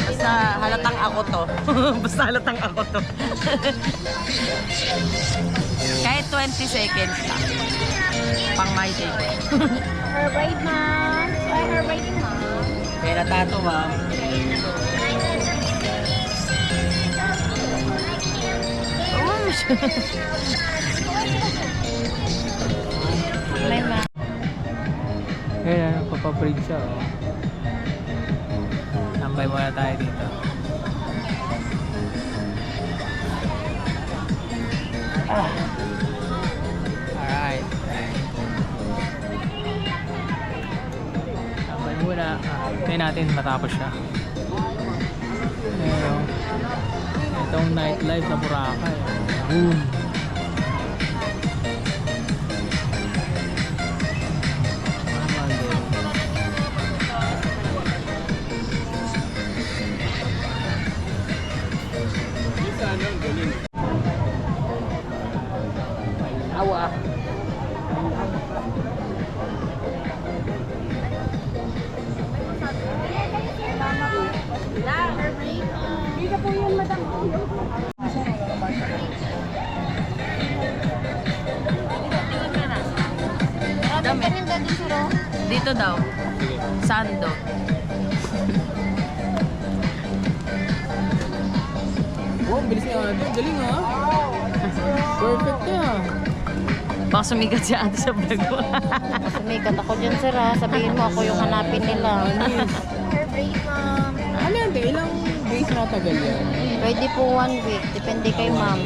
[SPEAKER 2] Basta halatang ako to. Basta halatang ako to. Kahit 20 seconds lang. Pang my day.
[SPEAKER 5] Her braid, ma'am. Ay, her braiding, ma'am.
[SPEAKER 2] Pera tato, ma'am.
[SPEAKER 5] May ma'am.
[SPEAKER 1] Ayan, nagpapabraid siya. Oh. Tambay muna tayo dito. Alright. Tambay muna. Hintayin natin matapos siya. Ayan. Itong nightlife sa Boracay. Boom.
[SPEAKER 2] Awa.
[SPEAKER 5] Dito po yun, madam.
[SPEAKER 2] Dito daw.
[SPEAKER 1] Sige.
[SPEAKER 2] Sando.
[SPEAKER 1] Oh, bilis nga natin. Galing ha. Perfect ka.
[SPEAKER 2] Baka sumigat si ate sa vlog mo.
[SPEAKER 5] Sumikat ako dyan, sir, ha. Sabihin mo ako yung hanapin nila. Her break, ma'am.
[SPEAKER 1] Ano yan? Ilang days natagal yan?
[SPEAKER 5] Pwede po 1 week. Depende kay ma'am.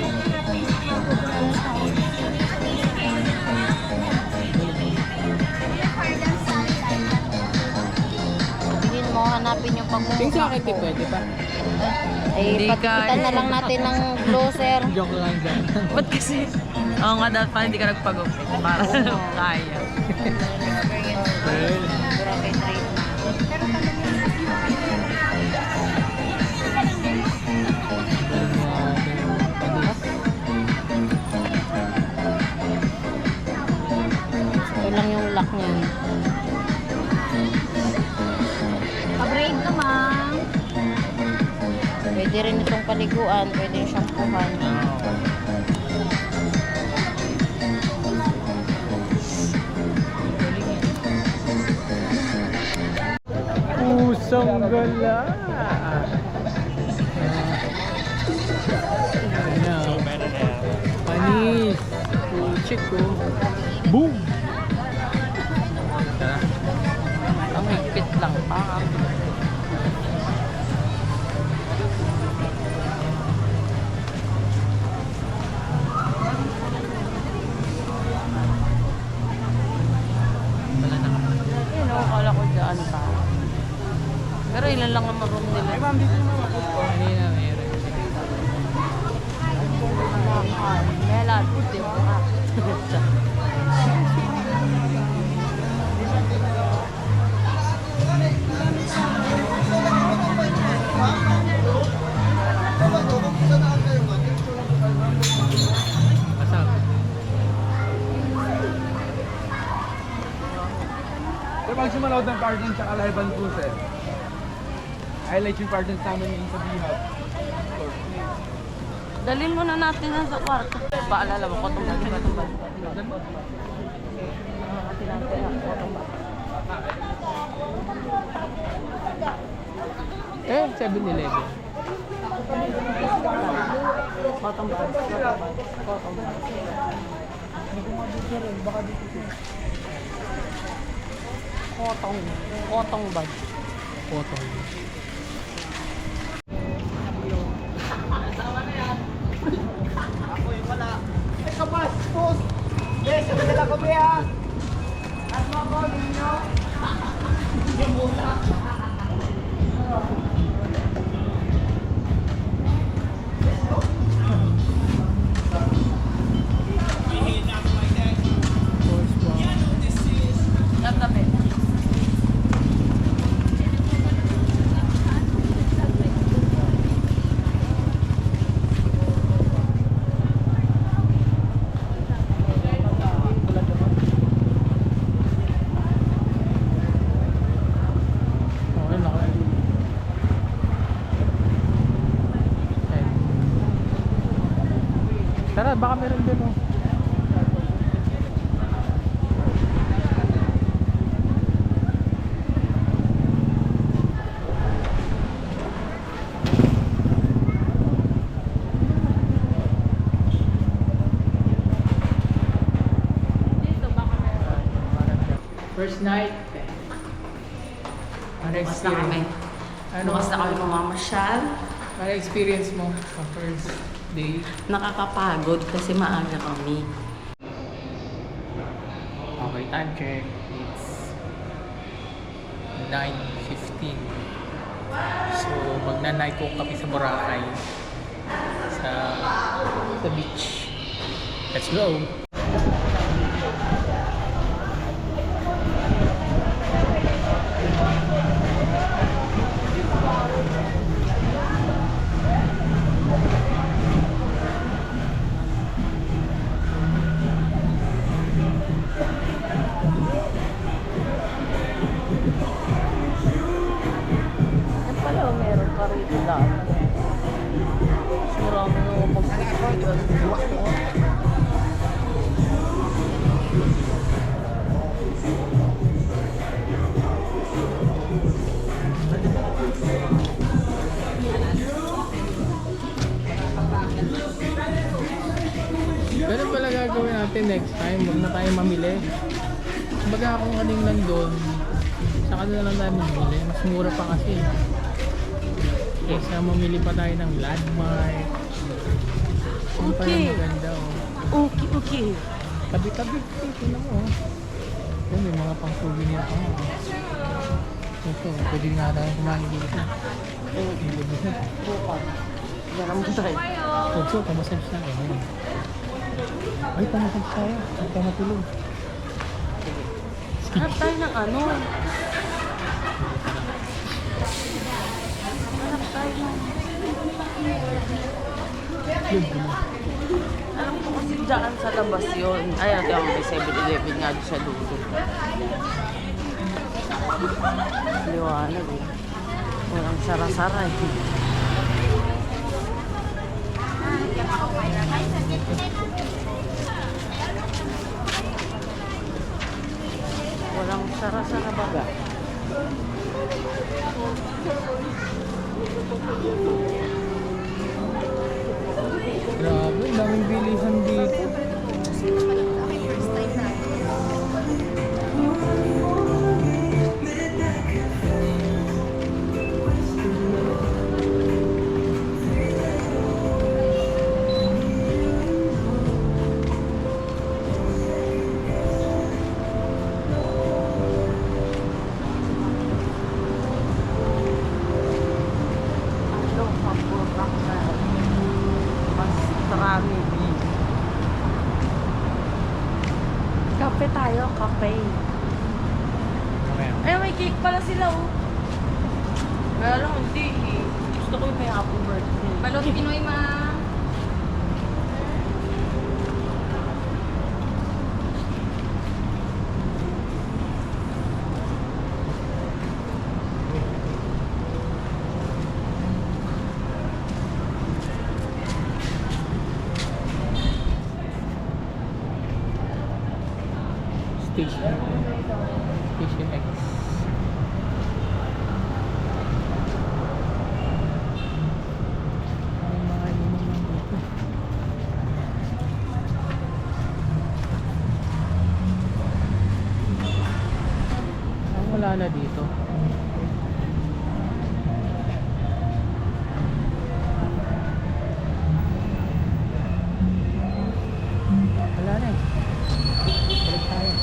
[SPEAKER 5] Sabihin mo, hanapin yung pagmumukha
[SPEAKER 1] Yung sa akin,
[SPEAKER 5] ko.
[SPEAKER 1] di pwede pa.
[SPEAKER 2] Hindi
[SPEAKER 5] Eh, pagkitan
[SPEAKER 2] ka-
[SPEAKER 5] na lang natin ng closer.
[SPEAKER 1] Joke lang dyan.
[SPEAKER 2] Ba't kasi? Oo nga, dapat pala hindi ka nagpagupit. Para kaya.
[SPEAKER 5] Grabe trade na. Ito lang yung lock niyan.
[SPEAKER 7] Pa-braid ka, ma'am.
[SPEAKER 5] Pwede rin itong paliguan, pwede yung shampoohan.
[SPEAKER 1] Pusang gala. Panis. Puchik ko. Boom!
[SPEAKER 2] Ang higpit lang pa. Yun, akala ko dyan pa. Pero ilan lang ang room nila.
[SPEAKER 1] Kanina meron.
[SPEAKER 2] Mela, puti mo ka.
[SPEAKER 1] Masarap.
[SPEAKER 4] Sir, pag sumanood ng cartoon tsaka live and cruise eh. Highlight yung cartoons namin yung sa Bihab.
[SPEAKER 2] Dalhin mo na natin na sa kwarto. Paalala mo, kotong bali ba itong bali?
[SPEAKER 1] Eh, 7-Eleven.
[SPEAKER 2] Kotong bali. Kotong bali. Kotong bali.
[SPEAKER 1] Potong.
[SPEAKER 2] Gagabi.
[SPEAKER 1] Okay na kayo. Tara, baka meron din oh. First night. Ano
[SPEAKER 2] Bukas na kami.
[SPEAKER 1] Ano
[SPEAKER 2] Bukas na kami mamamasyal.
[SPEAKER 1] Ano experience mo sa first day?
[SPEAKER 2] Nakakapagod kasi maaga kami.
[SPEAKER 1] Okay, time check. It's 9:15. So, magna-night walk kami sa Boracay. Sa beach. Let's go!
[SPEAKER 2] Yan pala, meron pa rito dati. Marami nung mag-picture.
[SPEAKER 1] natin next time. Huwag na tayo mamili. Kumbaga kung kaning nandun, saka na lang tayo mamili. Mas mura pa kasi. Kesa mamili pa tayo ng landmark. Ano pa
[SPEAKER 2] Okay.
[SPEAKER 1] yung maganda oh.
[SPEAKER 2] Okay.
[SPEAKER 1] Tabi-tabi. Tingnan mo oh. Yan, may mga pang souvenir pa oh. Ito, pwede nga tayo kumain dito.
[SPEAKER 2] Bukas. Ganun mo tayo.
[SPEAKER 1] So, pamasage na eh. Ay, pamasage tayo. Ay, tayo matulog.
[SPEAKER 2] Hanap tayo ng ano. Hanap tayo ng... Alam ko kasi dyan sa labas yun. Ay, ate ako may 7-Eleven nga doon sa dulo. Liwanag eh. Walang sara-sara eh. Walang sara-sara baga.
[SPEAKER 1] Grabe, daming bilisan dito.
[SPEAKER 2] Ano, pampurpak na. Mas marami. Kape tayo, kape.
[SPEAKER 1] Okay.
[SPEAKER 2] Ay, may cake pala sila oh. Kaya lang hindi eh. Gusto ko yung may happy birthday.
[SPEAKER 5] Balot Pinoy ma.
[SPEAKER 1] Station. Station X. May mga inuman dito. Wala na dito. Wala na eh. Balik tayo.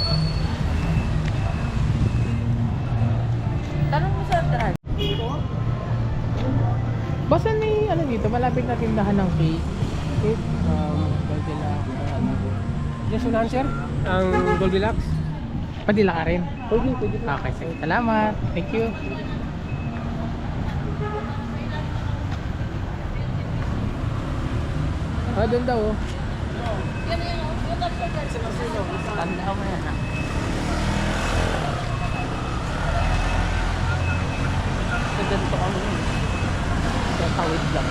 [SPEAKER 2] Tanong mo sa drive.
[SPEAKER 1] Basta may ano dito, malapit na tindahan ng cake. Cake, Goldilocks, ano. Yes, un answer? Ang Goldilocks? Padila ka rin? Pwede. Okay, sige. Salamat. Thank you. Ah, doon daw oh.
[SPEAKER 2] Tanda mo yan ah. Sa ganito kami yun. Sa tawid lang.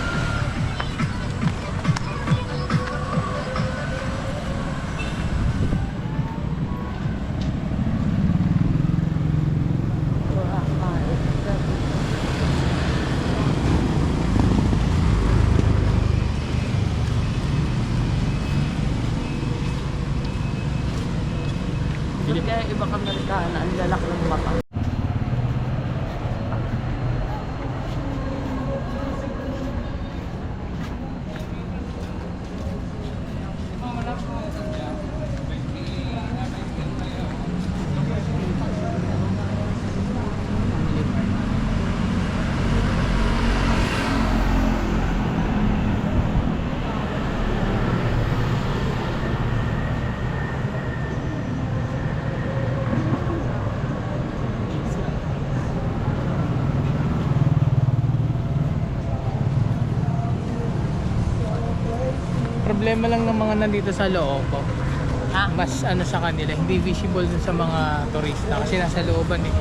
[SPEAKER 2] Wala kain. Hindi kaya ibang Amerikana, ang lalak ng mata.
[SPEAKER 1] Problema lang ng mga nandito sa loob. Oh.
[SPEAKER 2] Ha?
[SPEAKER 1] Mas ano sa kanila, hindi visible dun sa mga turista kasi nasa looban eh.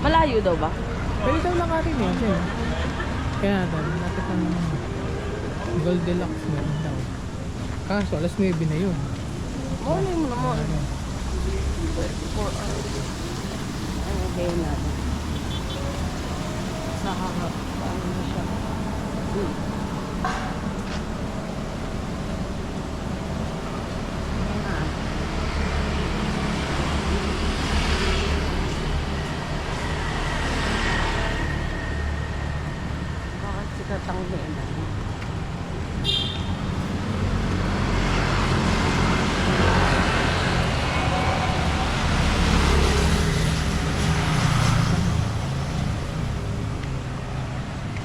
[SPEAKER 2] Malayo daw ba?
[SPEAKER 1] Pwede daw lakarin yun. Siyempre. Kaya natin, lapit ang Goldilocks meron daw. Kaso, alas 9 na yun.
[SPEAKER 2] Morning mo naman. 24 hours. Ano day natin? Sa harap. Ano na siya? Ayan na. Bakit sikat ang lena?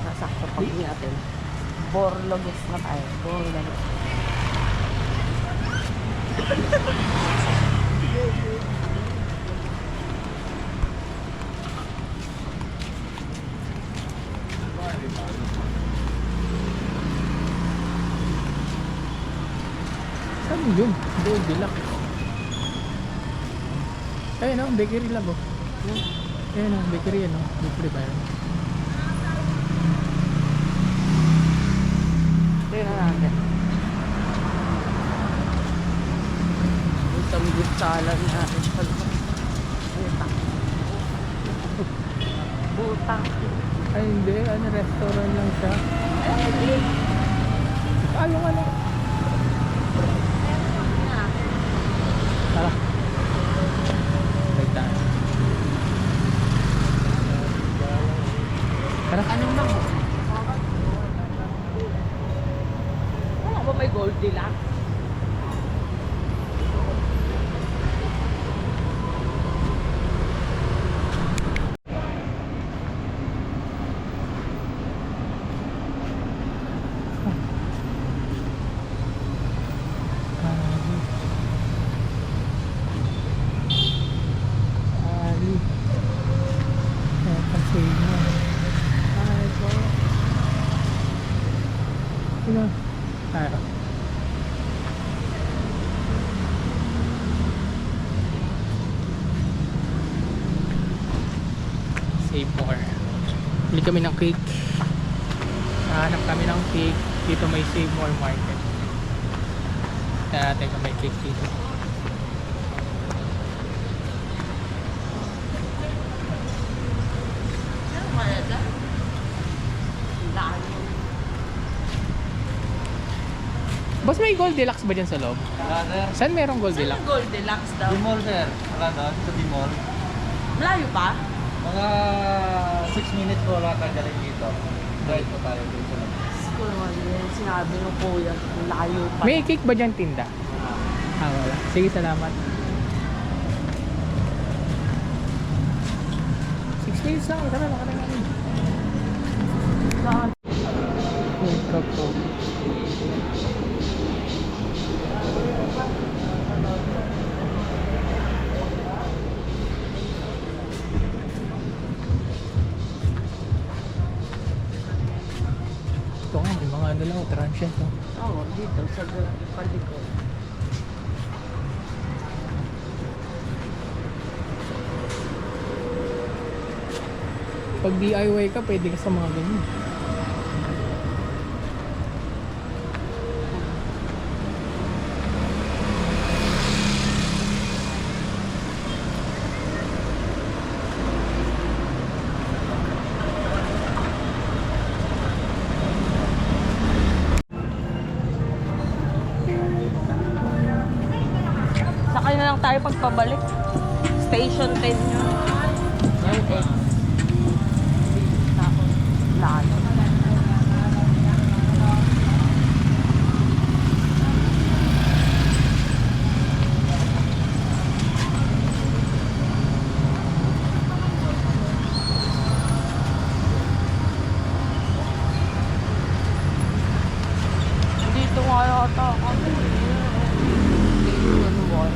[SPEAKER 2] Nasakto pag natin. Borlogis na tayo. Borlogis.
[SPEAKER 1] Saan yun? Goldilocks. Ayun o, bakery lang o. Ayun o, bakery yan o. Bakery ba yun?
[SPEAKER 2] Tingnan natin. Itong gutsalan natin. Butang. Butang.
[SPEAKER 1] Ay hindi, ano, restaurant lang siya. Ah, yung ano. Tara. Wait tayo. Tara.
[SPEAKER 2] Anong lang? Wala ba may Goldilocks?
[SPEAKER 1] Ali. Kasi na. Ay po. Sino? Tayo. Save more. Bili kami ng cake. Hanap kami ng cake. Dito may Save More Market. Kaya natin kung may cake dito. Boss, may Goldilocks ba dyan sa loob?
[SPEAKER 4] Wala, sir.
[SPEAKER 1] Saan merong Goldilocks?
[SPEAKER 2] Goldilocks daw.
[SPEAKER 4] Dimol, sir. Wala doon, sa Dimol.
[SPEAKER 2] Malayo pa?
[SPEAKER 4] Mga 6 minutes po wala kang galing dito. Drive po tayo dito.
[SPEAKER 2] School naman yun. Sinabi ng kuya. Malayo pa.
[SPEAKER 1] May cake ba dyan tinda? Ah, wala. Sige, salamat. 6 minutes lang. Tara, makarating namin.
[SPEAKER 2] Saan?
[SPEAKER 1] Ito po. Ito nga, may mga ano lang, transient. Oh.
[SPEAKER 2] Oo, dito sa palikod.
[SPEAKER 1] Pag DIY ka, pwede ka sa mga ganyan.
[SPEAKER 2] Sakay na lang tayo pagpabalik. Station 10 yun. Ayun eh. Tapos, layo. Dito nga yata kami. Dito ano ba?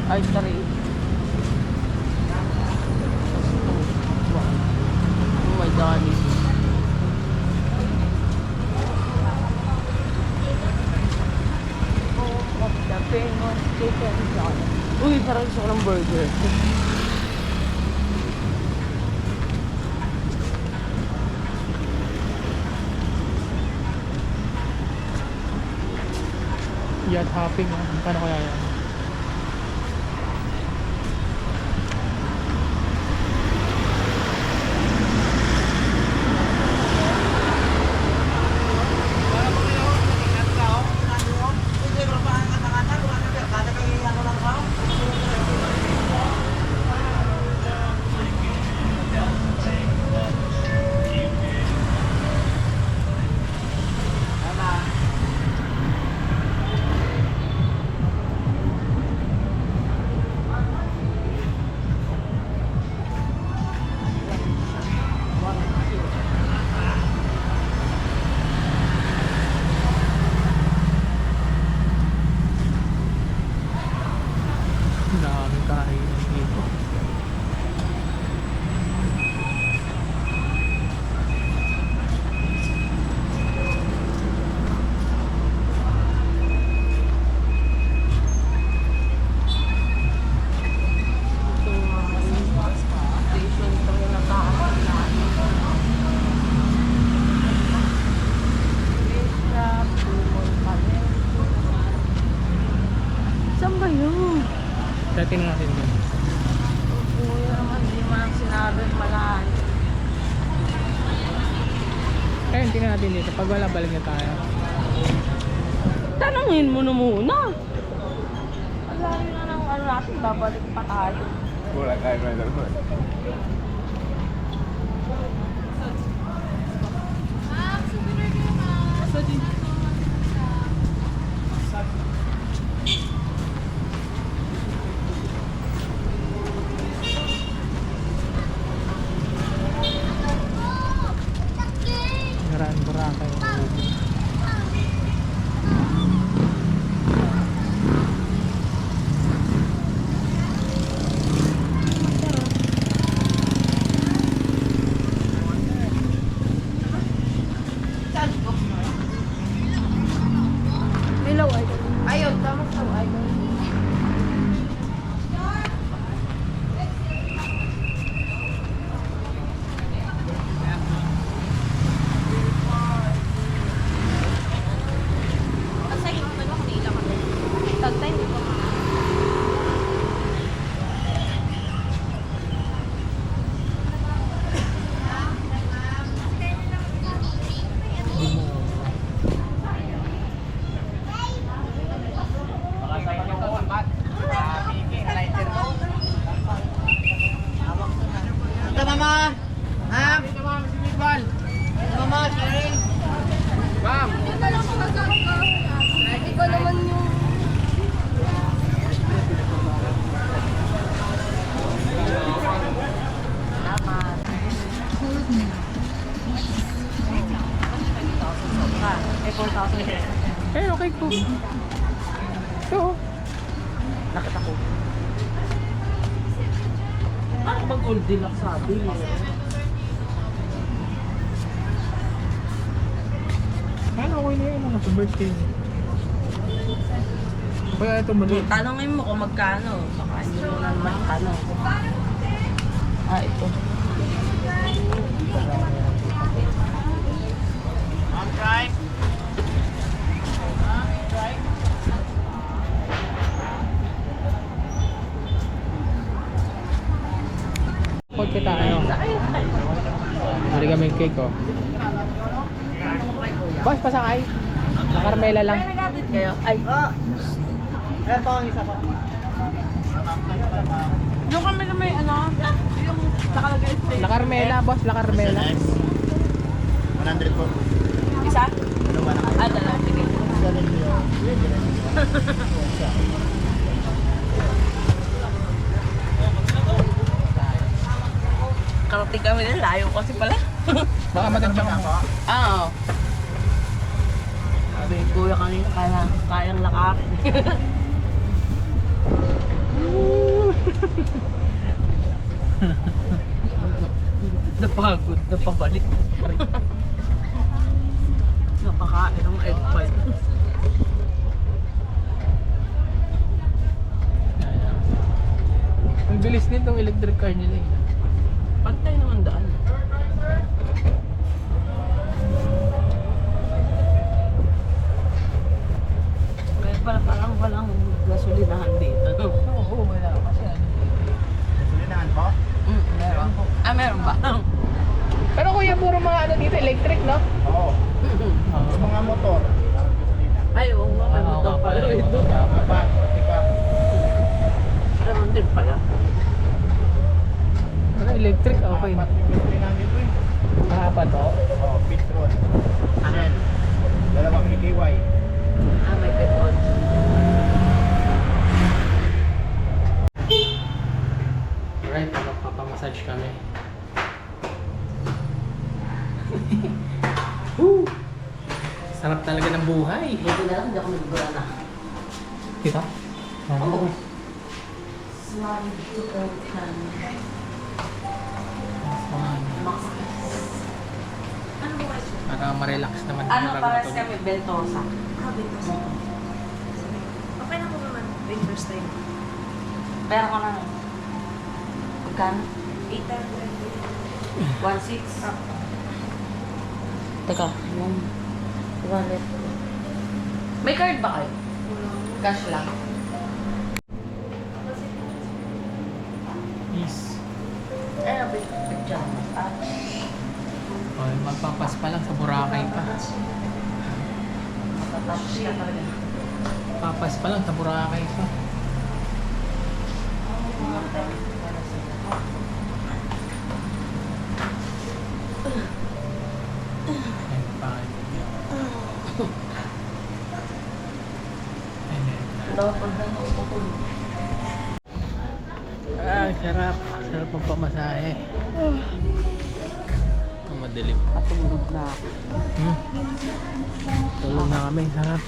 [SPEAKER 2] Ay, sorry. Oh my God. The famous chicken joint. Uy, parang gusto ko ng burger.
[SPEAKER 1] Yacht hopping. Oh. Paano kaya yan? Tara, tingnan natin doon.
[SPEAKER 2] Kuya naman, di man sinabi malahan.
[SPEAKER 1] Ayun, tingnan natin dito. Pag wala, balik na tayo.
[SPEAKER 2] Tanungin mo na muna. Ang layo na ng ano natin, babalik pa tayo.
[SPEAKER 6] Wala tayo na naman.
[SPEAKER 1] Naraan Boracay.
[SPEAKER 2] Hello, idol. Ayun, tama ka, idol.
[SPEAKER 1] Eh, okay po. So,
[SPEAKER 2] Nakita ko. Ano bang old deluxe sabi?
[SPEAKER 1] ano okay na yun? Ano sa birthday? Kaya ito mo doon.
[SPEAKER 2] Tanongin mo kung magkano. Baka hindi mo na naman tanong. Ah, ito.
[SPEAKER 1] Kotse tayo. Bili kami yung cake, oh. Boss, pasakay. Na Carmela lang.
[SPEAKER 2] Kayo? Ay.
[SPEAKER 4] Ito ang isa pa.
[SPEAKER 2] Yung kami na may ano, yung nakalagay sa
[SPEAKER 1] La Carmela, boss. La Carmela.
[SPEAKER 4] 100 po.
[SPEAKER 2] isa?
[SPEAKER 4] Dalawa na.
[SPEAKER 2] Ah, dalawa. Sige. Karating kami din, layo kasi pala.
[SPEAKER 1] Baka matandang ako.
[SPEAKER 2] Oo. Sabi ni Kuya kanina, kayang lakarin. Napagod, napabalik. Napakain ng egg pie.
[SPEAKER 1] Ang bilis din tong electric car nila eh.
[SPEAKER 2] Pantay naman daan. Kaya pala parang walang gasolinahan dito.
[SPEAKER 1] Oo, wala. Kasi ano.
[SPEAKER 4] Gasolinahan po?
[SPEAKER 2] Meron. Ah, meron ba?
[SPEAKER 1] Pero kuya, puro mga ano dito, electric, no?
[SPEAKER 4] Oo. Yung mga motor. Gasolina.
[SPEAKER 2] Ay, oo nga, may motor pala ito.
[SPEAKER 4] Apa? Ika.
[SPEAKER 2] Meron din pala.
[SPEAKER 1] Ano, electric, okay.
[SPEAKER 4] Apat yung gasolinahan dito eh.
[SPEAKER 1] Mahaba to.
[SPEAKER 4] Oo, Petron. Shell. Dalawang EKY.
[SPEAKER 2] Ah, may petrol.
[SPEAKER 1] Alright, magpapamassage kami. Woo! Sarap talaga ng buhay.
[SPEAKER 2] Buti na lang, hindi ako nagugura na.
[SPEAKER 1] Kita?
[SPEAKER 2] Oo. Slide to open.
[SPEAKER 1] Para ma-relax naman.
[SPEAKER 2] Ano,
[SPEAKER 1] bago
[SPEAKER 2] pares
[SPEAKER 1] matulog.
[SPEAKER 2] kami, Bentosa.
[SPEAKER 5] Okay na po naman. Winter's time.
[SPEAKER 2] Pero ko na. Magkano?
[SPEAKER 5] 800.
[SPEAKER 2] 1.6? Teka, yung wallet. May card ba kayo? Cash lang.
[SPEAKER 1] Oh, magpapas pa lang sa Boracay pa. Papas pa lang sa Boracay pa. Ayun pa. Ah, sarap. Sarap ang pamasahe. Ang madilim.
[SPEAKER 2] Patulog na ako.
[SPEAKER 1] Tulog na kami. Sarap.